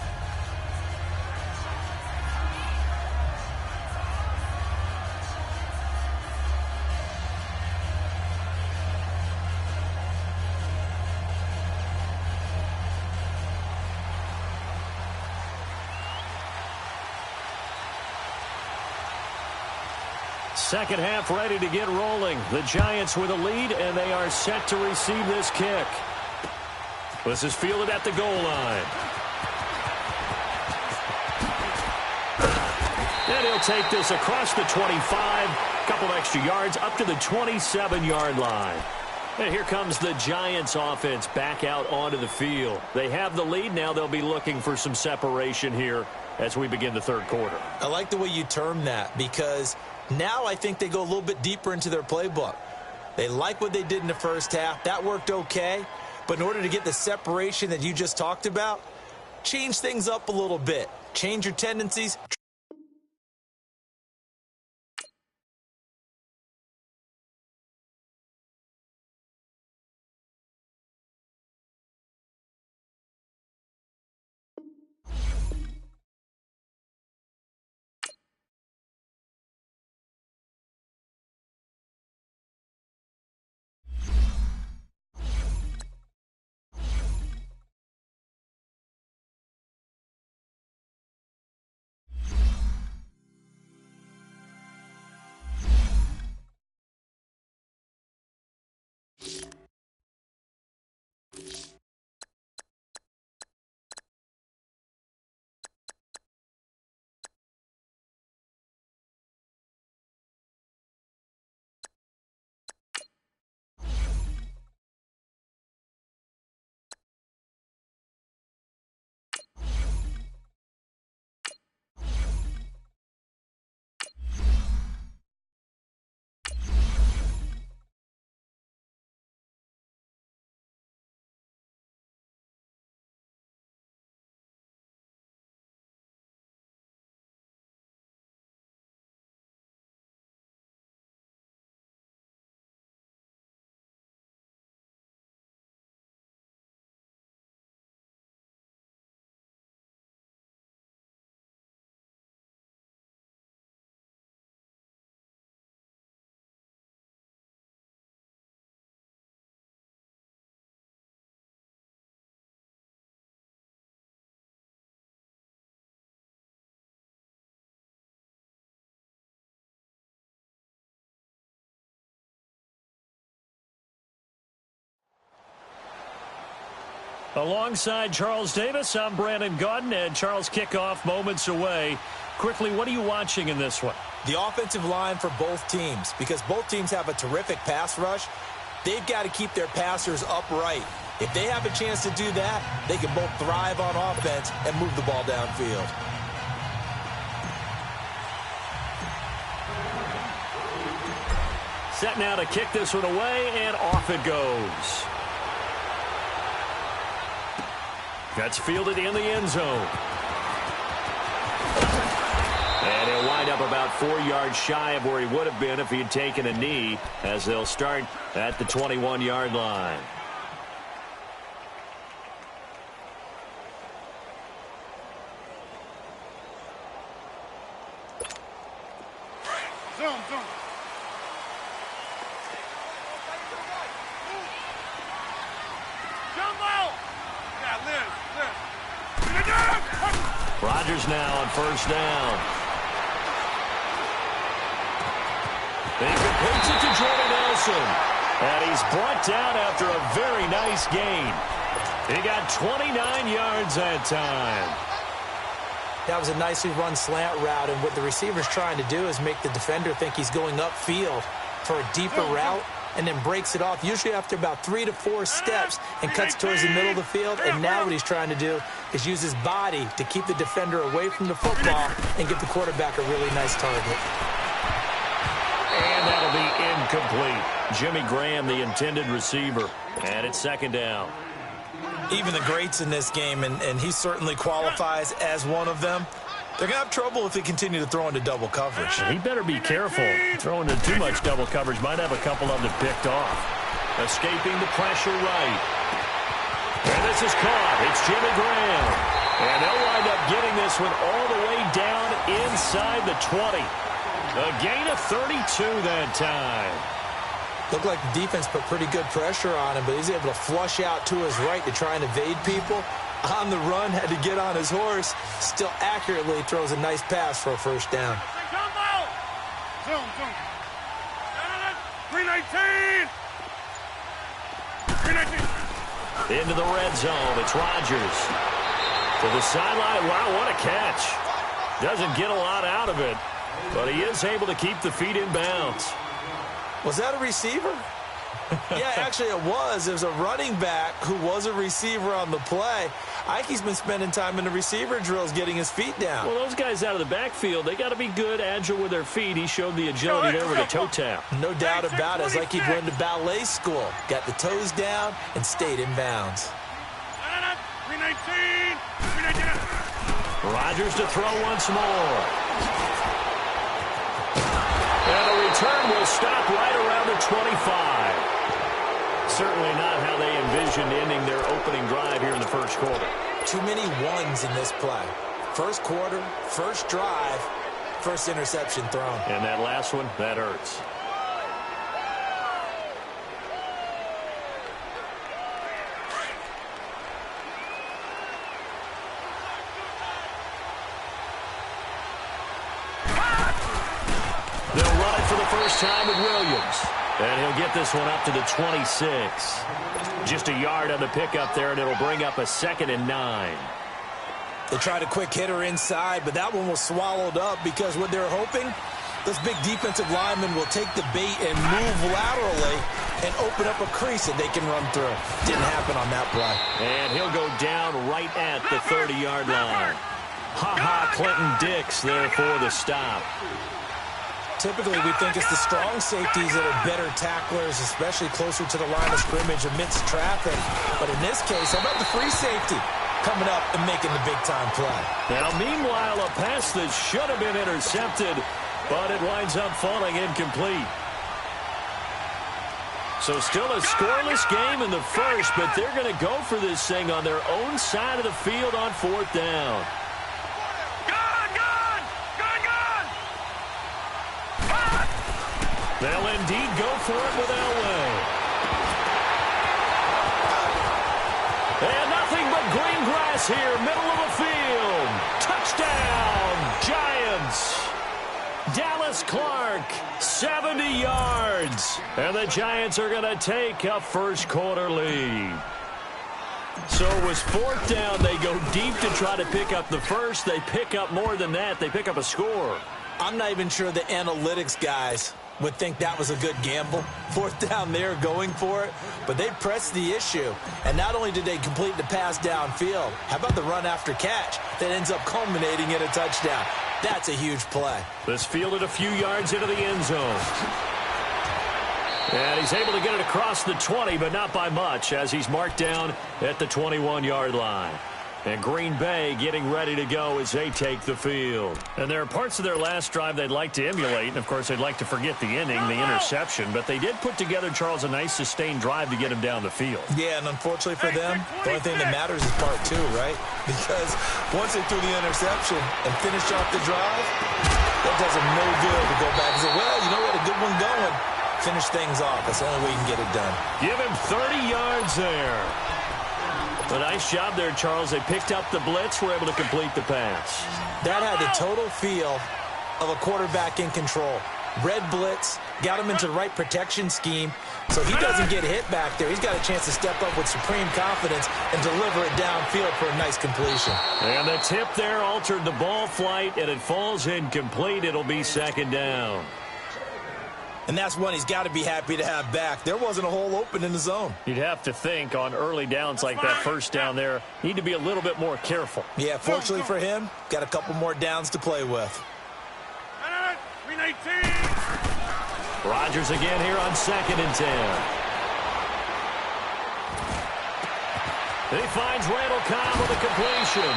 Second half ready to get rolling. The Giants with a lead, and they are set to receive this kick. This is fielded at the goal line. And he'll take this across the 25. Couple extra yards up to the 27-yard line. And here comes the Giants offense back out onto the field. They have the lead. Now they'll be looking for some separation here as we begin the third quarter. I like the way you term that, because now I think they go a little bit deeper into their playbook. They like what they did in the first half. That worked okay. But in order to get the separation that you just talked about, change things up a little bit. Change your tendencies. Alongside Charles Davis, I'm Brandon Gaudin, and Charles, kickoff moments away. Quickly, what are you watching in this one? The offensive line for both teams, because both teams have a terrific pass rush. They've got to keep their passers upright. If they have a chance to do that, they can both thrive on offense and move the ball downfield. Set now to kick this one away, and off it goes. That's fielded in the end zone. wind up about 4 yards shy of where he would have been if he had taken a knee, as they'll start at the 21-yard line. Zoom, zoom. Jumbo! Yeah, Liz. Rodgers now on first down. He completes it to Jordan Nelson. And he's brought down after a very nice gain. He got 29 yards that time. That was a nicely run slant route, and what the receiver's trying to do is make the defender think he's going upfield for a deeper route, and then breaks it off, usually after about 3 to 4 steps, and cuts towards the middle of the field. And now what he's trying to do is use his body to keep the defender away from the football and give the quarterback a really nice target. And that'll be incomplete. Jimmy Graham, the intended receiver. And it's second down. Even the greats in this game, and he certainly qualifies as one of them, they're going to have trouble if they continue to throw into double coverage. He better be careful. Throwing into too much double coverage might have a couple of them picked off. Escaping the pressure right. And this is caught. It's Jimmy Graham. And they'll wind up getting this one all the way down inside the 20. A gain of 32 that time. Looked like the defense put pretty good pressure on him, but he's able to flush out to his right to try and evade people. On the run, had to get on his horse. Still accurately throws a nice pass for a first down. Zoom, zoom. 319. 319. Into the red zone. It's Rodgers. To the sideline. Wow, what a catch. Doesn't get a lot out of it, but he is able to keep the feet in bounds. Was that a receiver? Yeah, actually it was. There's a running back who was a receiver on the play. Ike's been spending time in the receiver drills getting his feet down. Well, those guys out of the backfield, they got to be good, agile with their feet. He showed the agility there with a toe tap. No doubt about it. It's like he'd run to ballet school. Got the toes down and stayed in bounds. 319. Rodgers to throw once more. And the return will stop right around the 25. Certainly not how they envisioned ending their opening drive here in the first quarter. Too many ones in this play. First quarter, first drive, first interception thrown. And that last one, that hurts. They'll run it for the first time with Williams. And he'll get this one up to the 26. Just a yard on the pickup there, and it'll bring up a 2nd and 9. They tried a quick hitter inside, but that one was swallowed up because what they're hoping, those big defensive linemen will take the bait and move laterally and open up a crease that they can run through. Didn't happen on that play. And he'll go down right at the 30-yard line. Ha-ha, Clinton Dix there for the stop. Typically, we think it's the strong safeties that are better tacklers, especially closer to the line of scrimmage amidst traffic. But in this case, how about the free safety coming up and making the big-time play? Now, meanwhile, a pass that should have been intercepted, but it winds up falling incomplete. So still a scoreless game in the first, but they're going to go for this thing on their own side of the field on 4th down. They'll indeed go for it with Elway. And nothing but green grass here, middle of the field. Touchdown, Giants. Dallas Clark, 70 yards. And the Giants are going to take a first quarter lead. So it was 4th down. They go deep to try to pick up the first. They pick up more than that. They pick up a score. I'm not even sure the analytics guys would think that was a good gamble. 4th down there going for it, but they pressed the issue. And not only did they complete the pass downfield, how about the run after catch that ends up culminating in a touchdown? That's a huge play. This fielded a few yards into the end zone. And he's able to get it across the 20, but not by much, as he's marked down at the 21-yard line. And Green Bay getting ready to go as they take the field. And there are parts of their last drive they'd like to emulate. And, of course, they'd like to forget the inning, the interception. But they did put together, Charles, a nice sustained drive to get him down the field. Yeah, and unfortunately for them, the only thing that matters is part two, right? Because once they threw the interception and finished off the drive, that does them no good to go back and say, well, you know what, a good one going. Finish things off. That's the only way you can get it done. Give him 30 yards there. A nice job there, Charles. They picked up the blitz, were able to complete the pass. That had the total feel of a quarterback in control. Red blitz, got him into the right protection scheme, so he doesn't get hit back there. He's got a chance to step up with supreme confidence and deliver it downfield for a nice completion. And the tip there altered the ball flight, and it falls incomplete. It'll be second down. And that's one he's got to be happy to have back. There wasn't a hole open in the zone. You'd have to think on early downs like that first down there, need to be a little bit more careful. Yeah, fortunately for him, got a couple more downs to play with. Rodgers again here on 2nd and 10. He finds Randall Cobb with a completion.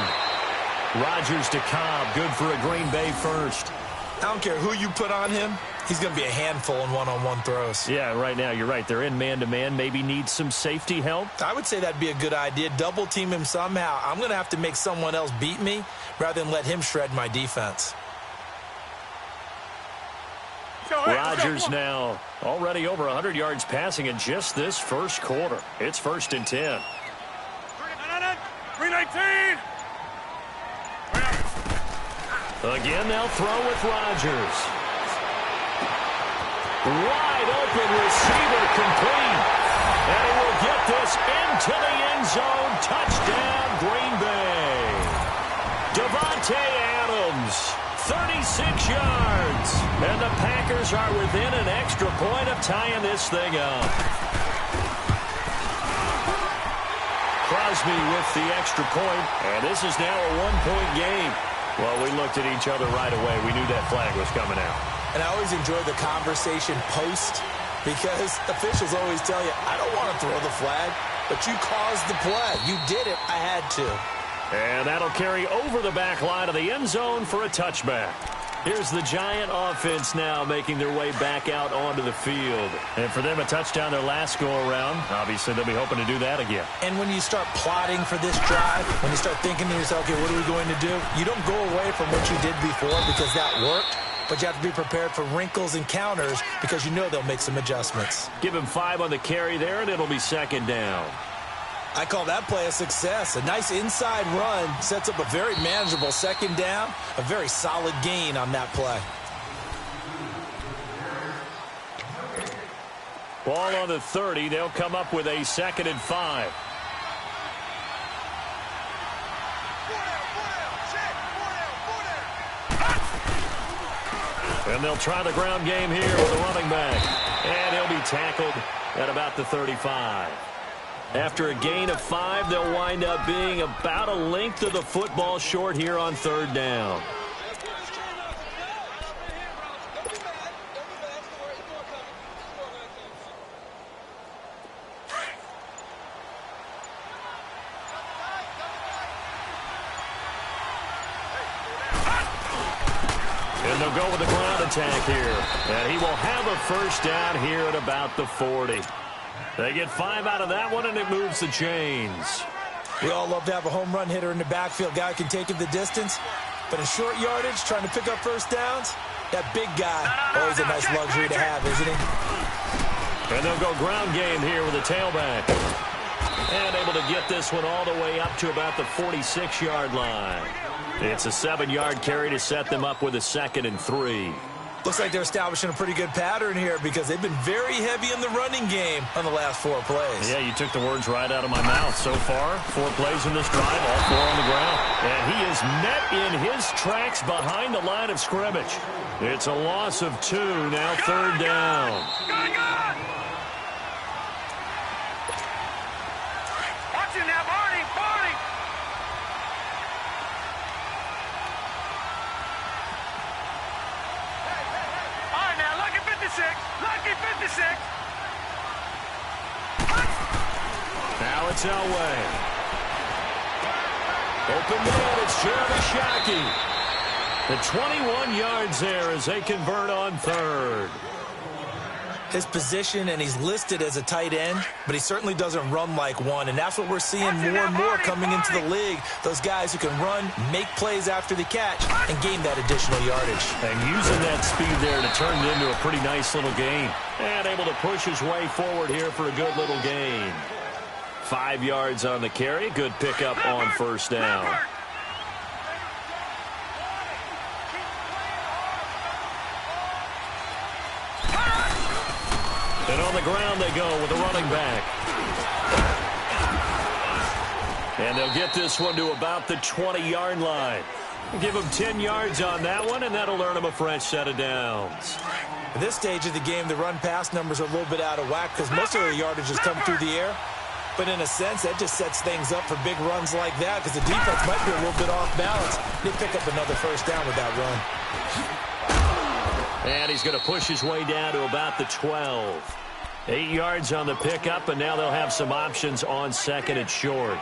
Rodgers to Cobb, good for a Green Bay first. I don't care who you put on him. He's going to be a handful in one-on-one throws. Yeah, right now, you're right. They're in man-to-man. Maybe need some safety help. I would say that'd be a good idea. Double team him somehow. I'm going to have to make someone else beat me rather than let him shred my defense. Rodgers now already over 100 yards passing in just this first quarter. It's 1st and 10. 319. Again, they'll throw with Rodgers. Wide open receiver complete. And he will get this into the end zone. Touchdown, Green Bay. Devontae Adams, 36 yards. And the Packers are within an extra point of tying this thing up. Crosby with the extra point, and this is now a one-point game. Well, we looked at each other right away. We knew that flag was coming out. And I always enjoy the conversation post because officials always tell you, I don't want to throw the flag, but you caused the play. You did it. I had to. And that'll carry over the back line of the end zone for a touchback. Here's the Giant offense now making their way back out onto the field. And for them, a touchdown their last go-around. Obviously, they'll be hoping to do that again. And when you start plotting for this drive, when you start thinking to yourself, okay, what are we going to do? You don't go away from what you did before because that worked. But you have to be prepared for wrinkles and counters because you know they'll make some adjustments. Give him 5 on the carry there, and it'll be second down. I call that play a success. A nice inside run sets up a very manageable second down. A very solid gain on that play. Ball on the 30. They'll come up with a 2nd and 5. And they'll try the ground game here with the running back. And he'll be tackled at about the 35. After a gain of 5, they'll wind up being about a length of the football short here on 3rd down. And they'll go with the ground attack here. And he will have a first down here at about the 40. They get 5 out of that one, and it moves the chains. We all love to have a home run hitter in the backfield. Guy can take it the distance. But in short yardage, trying to pick up first downs, that big guy, always a nice luxury to have, isn't he? And they'll go ground game here with a tailback. And able to get this one all the way up to about the 46-yard line. It's a 7-yard carry to set them up with a 2nd and 3. Looks like they're establishing a pretty good pattern here because they've been very heavy in the running game on the last 4 plays. Yeah, you took the words right out of my mouth. So far, 4 plays in this drive, all 4 on the ground. And he is met in his tracks behind the line of scrimmage. It's a loss of 2, now 3rd down. Watch him now, Barney, Barney. All right, now, lucky 56, lucky 56. Now it's Elway. Open man, it's Jeremy Shockey. The 21 yards there as they convert on third. His position, and he's listed as a tight end, but he certainly doesn't run like one, and that's what we're seeing more and more coming into the league. Those guys who can run, make plays after the catch, and gain that additional yardage. And using that speed there to turn it into a pretty nice little gain. And able to push his way forward here for a good little gain. 5 yards on the carry. Good pickup on first down. And on the ground they go with a running back. And they'll get this one to about the 20-yard line. Give them 10 yards on that one, and that'll earn them a fresh set of downs. At this stage of the game, the run-pass numbers are a little bit out of whack because most of their yardage has come through the air. But in a sense, that just sets things up for big runs like that because the defense might be a little bit off balance. They pick up another first down with that run. And he's going to push his way down to about the 12. 8 yards on the pickup, and now they'll have some options on second and short.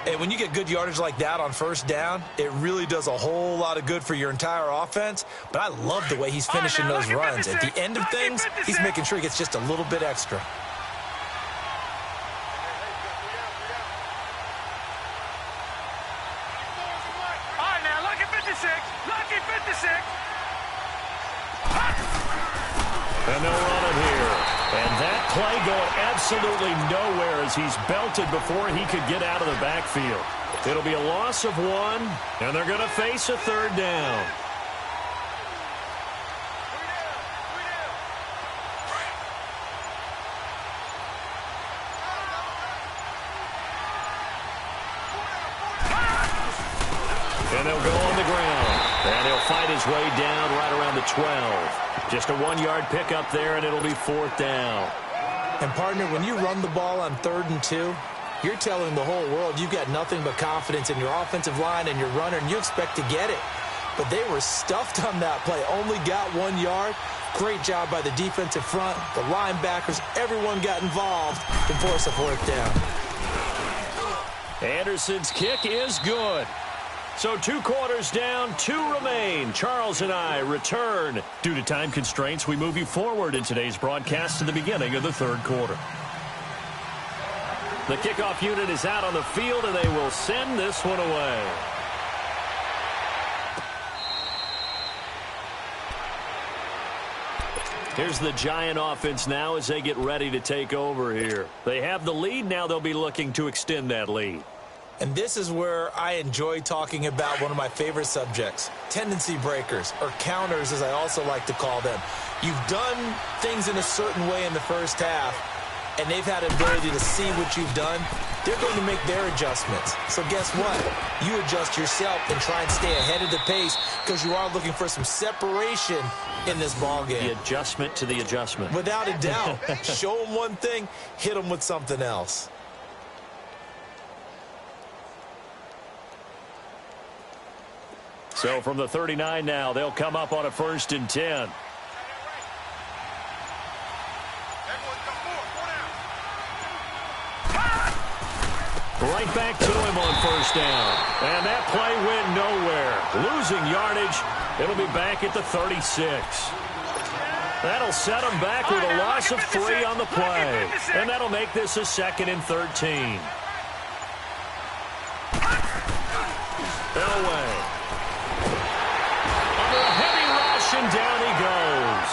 And when you get good yardage like that on first down, it really does a whole lot of good for your entire offense. But I love the way he's finishing those runs. At the end of things, he's making sure he gets just a little bit extra. And they'll run it here. And that play going absolutely nowhere as he's belted before he could get out of the backfield. It'll be a loss of 1, and they're going to face a third down. And they'll go on the ground. And he'll fight his way down right around the 12. Just a 1-yard pickup there, and it'll be fourth down. And, partner, when you run the ball on 3rd and 2, you're telling the whole world you've got nothing but confidence in your offensive line and your runner, and you expect to get it. But they were stuffed on that play, only got 1 yard. Great job by the defensive front, the linebackers, everyone got involved to force a fourth down. Anderson's kick is good. So 2 quarters down, 2 remain. Charles and I return. Due to time constraints, we move you forward in today's broadcast to the beginning of the third quarter. The kickoff unit is out on the field, and they will send this one away. Here's the Giant offense now as they get ready to take over here. They have the lead. Now they'll be looking to extend that lead. And this is where I enjoy talking about one of my favorite subjects, tendency breakers, or counters as I also like to call them. You've done things in a certain way in the first half, and they've had an ability to see what you've done. They're going to make their adjustments. So guess what? You adjust yourself and try and stay ahead of the pace because you are looking for some separation in this ballgame. The adjustment to the adjustment. Without a doubt. Show them one thing, hit them with something else. So from the 39 now, they'll come up on a 1st and 10. Right back to him on first down. And that play went nowhere. Losing yardage. It'll be back at the 36. That'll set them back with a loss of 3 on the play. And that'll make this a 2nd and 13. Elway. Under a heavy rush, and down he goes.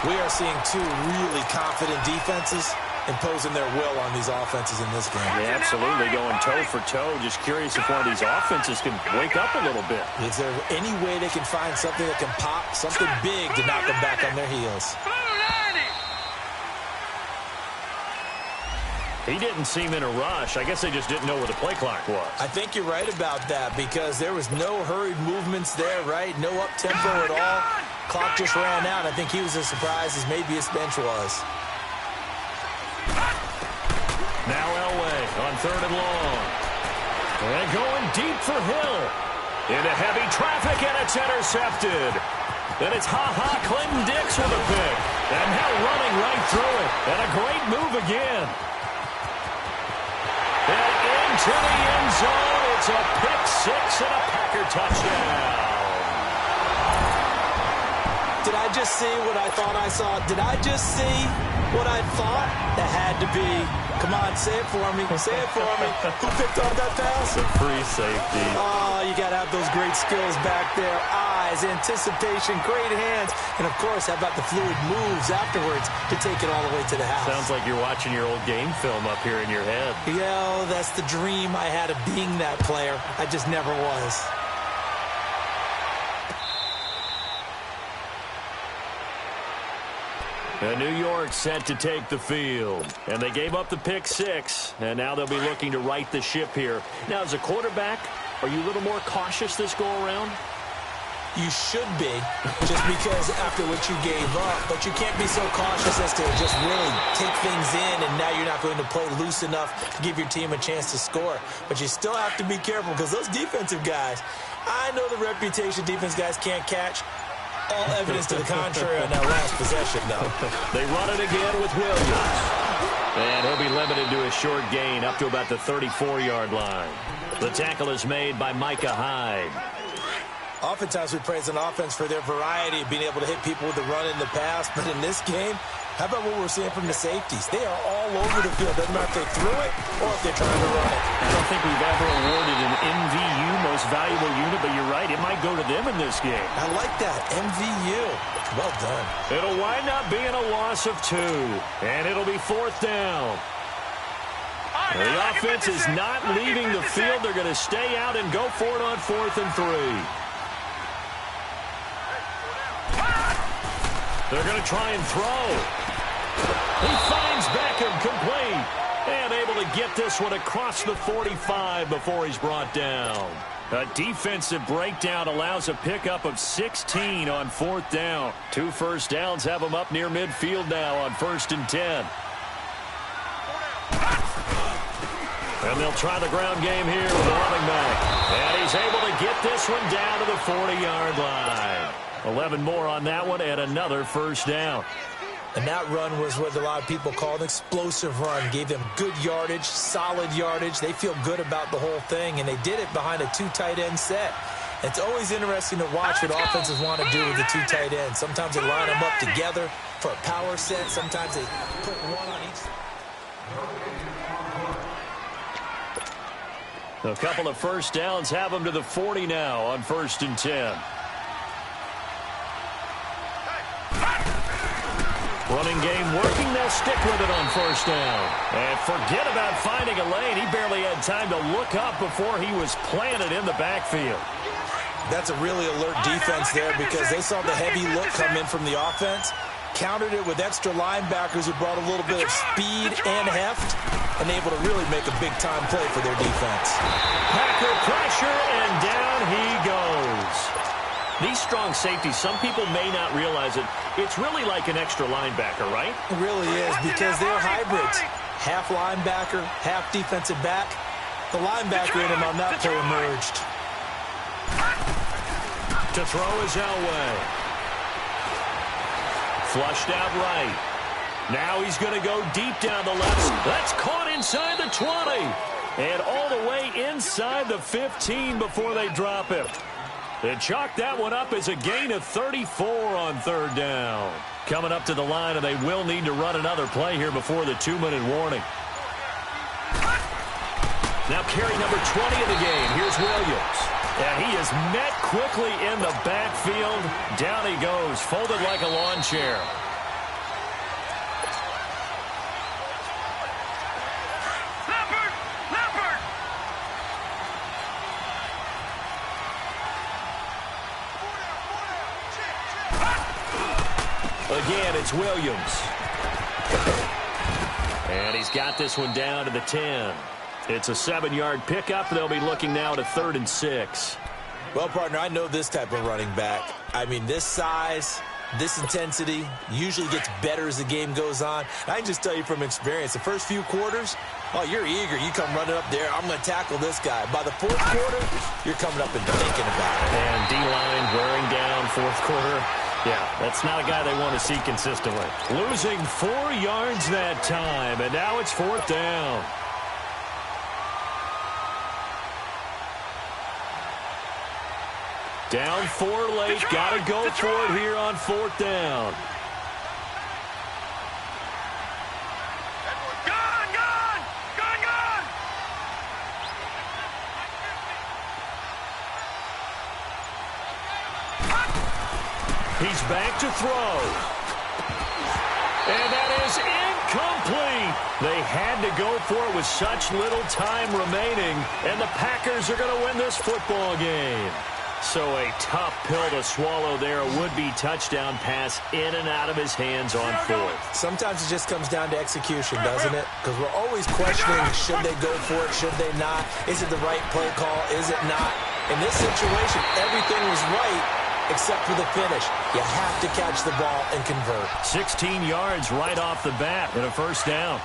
We are seeing 2 really confident defenses imposing their will on these offenses in this game. Yeah, absolutely, going toe for toe. Just curious if one of these offenses can wake up a little bit. Is there any way they can find something that can pop, something big to knock them back on their heels? He didn't seem in a rush. I guess they just didn't know where the play clock was. I think you're right about that because there was no hurried movements there, right? No up-tempo at all. Clock just ran out. I think he was as surprised as maybe his bench was. Now Elway on 3rd and long. And going deep for Hill. Into heavy traffic, and it's intercepted. Then it's Clinton Dix with a pick. And now running right through it. And a great move again. And into the end zone. It's a pick six and a Packer touchdown. Did I just see what I thought I saw? Did I just see what I thought? That had to be. Come on, say it for me. Say it for me. Who picked off that pass? The free safety. Oh, you got to have those great skills back there. Eyes, anticipation, great hands. And, of course, how about the fluid moves afterwards to take it all the way to the house? Sounds like you're watching your old game film up here in your head. Yeah, that's the dream I had of being that player. I just never was. And New York set to take the field. And they gave up the pick six. And now they'll be looking to right the ship here. Now, as a quarterback, are you a little more cautious this go-around? You should be, just because after what you gave up. But you can't be so cautious as to just really take things in, and now you're not going to play loose enough to give your team a chance to score. But you still have to be careful, because those defensive guys, I know the reputation defense guys can't catch. All evidence to the contrary on that last possession, though. They run it again with Williams. And he'll be limited to a short gain up to about the 34-yard line. The tackle is made by Micah Hyde. Oftentimes we praise an offense for their variety of being able to hit people with the run in the pass. But in this game, how about what we're seeing from the safeties? They are all over the field. Doesn't matter if they threw it or if they're trying to run it. I don't think we've ever awarded an MVU, most valuable unit, but you're right, it might go to them in this game. I like that, MVU. Well done. It'll wind up being a loss of 2, and it'll be fourth down. The offense is not leaving the field. They're going to stay out and go for it on 4th and 3. They're going to try and throw. He finds Beckham complete. And able to get this one across the 45 before he's brought down. A defensive breakdown allows a pickup of 16 on 4th down. 2 first downs have him up near midfield now on 1st and 10. And they'll try the ground game here with the running back. And he's able to get this one down to the 40-yard line. 11 more on that one and another first down. And that run was what a lot of people call an explosive run. Gave them good yardage, solid yardage. They feel good about the whole thing, and they did it behind a 2 tight end set. It's always interesting to watch what offenses want to do with the 2 tight ends. Sometimes they line them up together for a power set. Sometimes they put one on each. A couple of first downs have them to the 40 now on 1st and 10. Running game working. They'll stick with it on 1st down. And forget about finding a lane. He barely had time to look up before he was planted in the backfield. That's a really alert defense there because they saw the heavy look come in from the offense, countered it with extra linebackers who brought a little bit of speed and heft, and able to really make a big-time play for their defense. Packer pressure, and down he goes. These strong safeties, some people may not realize it. It's really like an extra linebacker, right? It really is because they're hybrids. Half linebacker, half defensive back. The linebacker in him on that play emerged. To throw is Elway. Flushed out right. Now he's going to go deep down the left. That's caught inside the 20. And all the way inside the 15 before they drop him. They chalk that one up as a gain of 34 on 3rd down. Coming up to the line, and they will need to run another play here before the 2-minute warning. Now carry number 20 of the game. Here's Williams. And he is met quickly in the backfield. Down he goes, folded like a lawn chair. Again, it's Williams. And he's got this one down to the 10. It's a 7-yard pickup. They'll be looking now to 3rd and 6. Well, partner, I know this type of running back. I mean, this size, this intensity usually gets better as the game goes on. I can just tell you from experience, the first few quarters, oh, you're eager. You come running up there, I'm going to tackle this guy. By the 4th quarter, you're coming up and thinking about it. And D-line wearing down 4th quarter. Yeah, that's not a guy they want to see consistently. Losing 4 yards that time, and now it's 4th down. Down 4 late. Got to go for it here on 4th down. He's back to throw. And that is incomplete. They had to go for it with such little time remaining, and the Packers are going to win this football game. So a tough pill to swallow there. A would-be touchdown pass in and out of his hands on 4th. Sometimes it just comes down to execution, doesn't it? Because we're always questioning, should they go for it, should they not? Is it the right play call, is it not? In this situation, everything was right except for the finish. You have to catch the ball and convert. 16 yards right off the bat and a 1st down.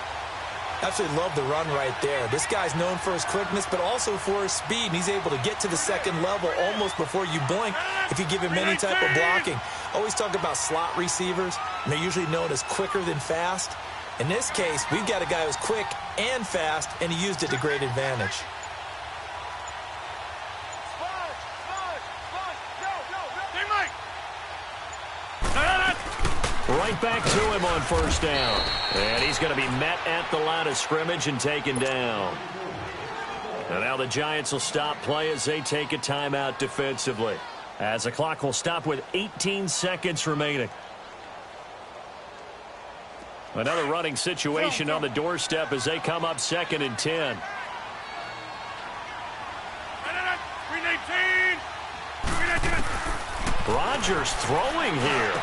Absolutely love the run right there. This guy's known for his quickness, but also for his speed, and he's able to get to the 2nd level almost before you blink if you give him any type of blocking. Always talk about slot receivers, and they're usually known as quicker than fast. In this case, we've got a guy who's quick and fast, and he used it to great advantage. Right back to him on 1st down. And he's going to be met at the line of scrimmage and taken down. And now the Giants will stop play as they take a timeout defensively, as the clock will stop with 18 seconds remaining. Another running situation on the doorstep as they come up 2nd and 10. Rodgers throwing here.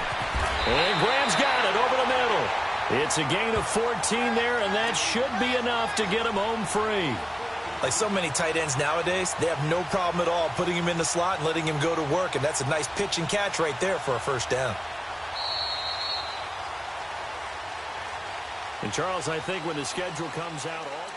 And Graham's got it over the middle. It's a gain of 14 there, and that should be enough to get him home free. Like so many tight ends nowadays, they have no problem at all putting him in the slot and letting him go to work, and that's a nice pitch and catch right there for a 1st down. And, Charles, I think when the schedule comes out all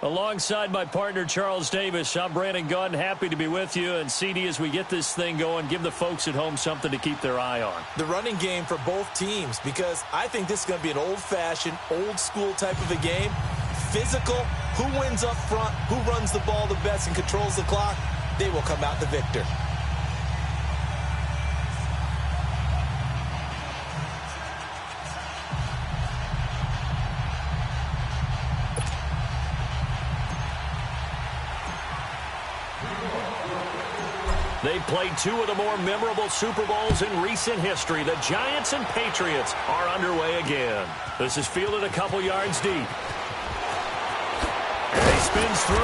Alongside my partner, Charles Davis, I'm Brandon Gunn. Happy to be with you. And, CD, as we get this thing going, give the folks at home something to keep their eye on. The running game for both teams, because I think this is going to be an old-fashioned, old-school type of a game. Physical, who wins up front, who runs the ball the best and controls the clock, they will come out the victor. They've played two of the more memorable Super Bowls in recent history. The Giants and Patriots are underway again. This is fielded a couple yards deep. And he spins through.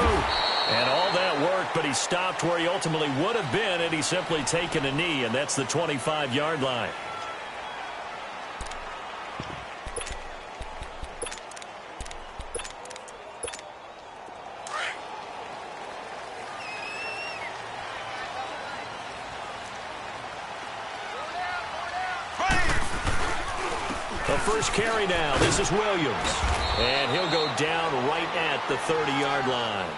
And all that work, but he stopped where he ultimately would have been had he simply taken a knee, and that's the 25-yard line. The first carry now. This is Williams. And he'll go down right at the 30-yard line.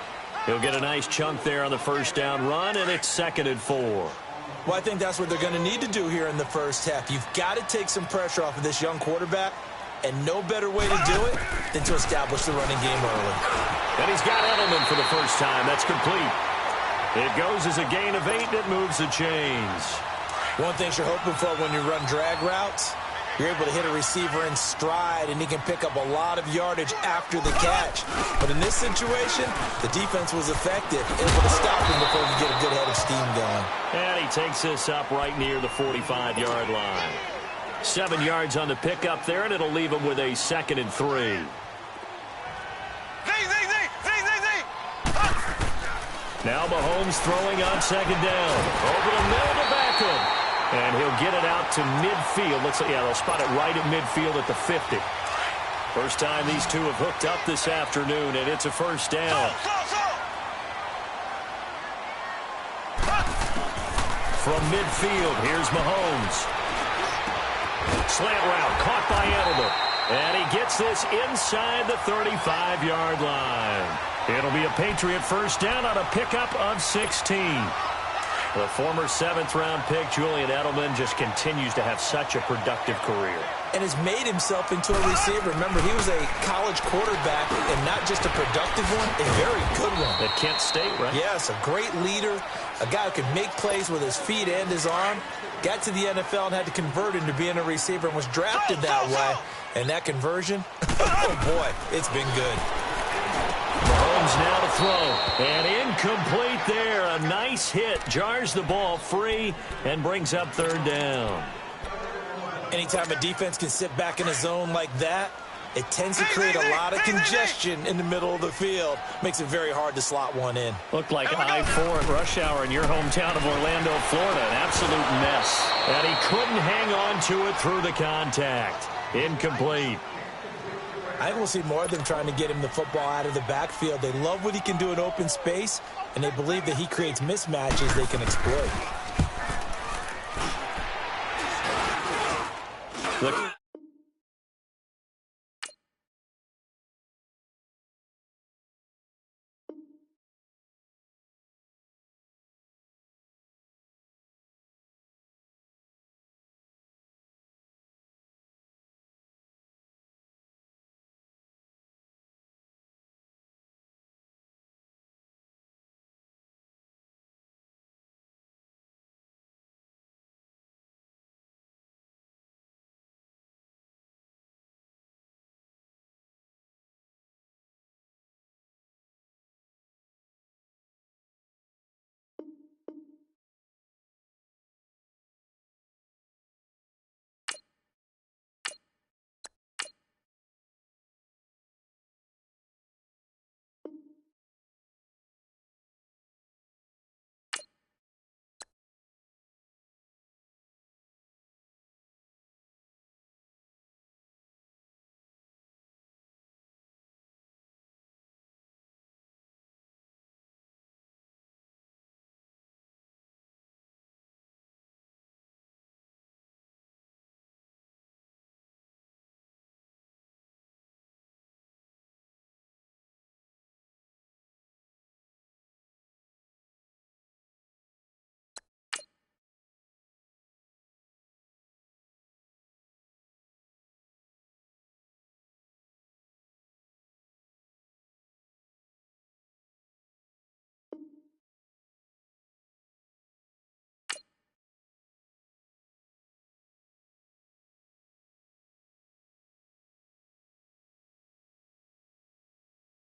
He'll get a nice chunk there on the first down run, and it's 2nd and 4. Well, I think that's what they're going to need to do here in the first half. You've got to take some pressure off of this young quarterback, and no better way to do it than to establish the running game early. And he's got Edelman for the first time. That's complete. It goes as a gain of 8, and it moves the chains. One thing you're hoping for when you run drag routes, you're able to hit a receiver in stride, and he can pick up a lot of yardage after the catch. But in this situation, the defense was effective, able to stop him before he get a good head of steam going. And he takes this up right near the 45-yard line. 7 yards on the pickup there, and it'll leave him with a 2nd and 3. Now Mahomes throwing on 2nd down. Over the middle to Beckham. And he'll get it out to midfield. Looks like, yeah, they'll spot it right at midfield at the 50. First time these two have hooked up this afternoon, and it's a first down. From midfield, here's Mahomes. Slant route, caught by Edelman. And he gets this inside the 35-yard line. It'll be a Patriot first down on a pickup of 16. The former 7th-round pick, Julian Edelman, just continues to have such a productive career. And has made himself into a receiver. Remember, he was a college quarterback, and not just a productive one, a very good one. At Kent State, right? Yes, a great leader, a guy who can make plays with his feet and his arm. Got to the NFL and had to convert into being a receiver and was drafted that way. And that conversion, oh boy, it's been good. Mahomes now to throw, and incomplete there. A nice hit, jars the ball free, and brings up 3rd down. Anytime a defense can sit back in a zone like that, it tends to create a lot of congestion in the middle of the field. Makes it very hard to slot one in. Looked like I-4 at rush hour in your hometown of Orlando, Florida. An absolute mess. And he couldn't hang on to it through the contact. Incomplete. I think we'll see more of them trying to get him the football out of the backfield. They love what he can do in open space, and they believe that he creates mismatches they can exploit. Look.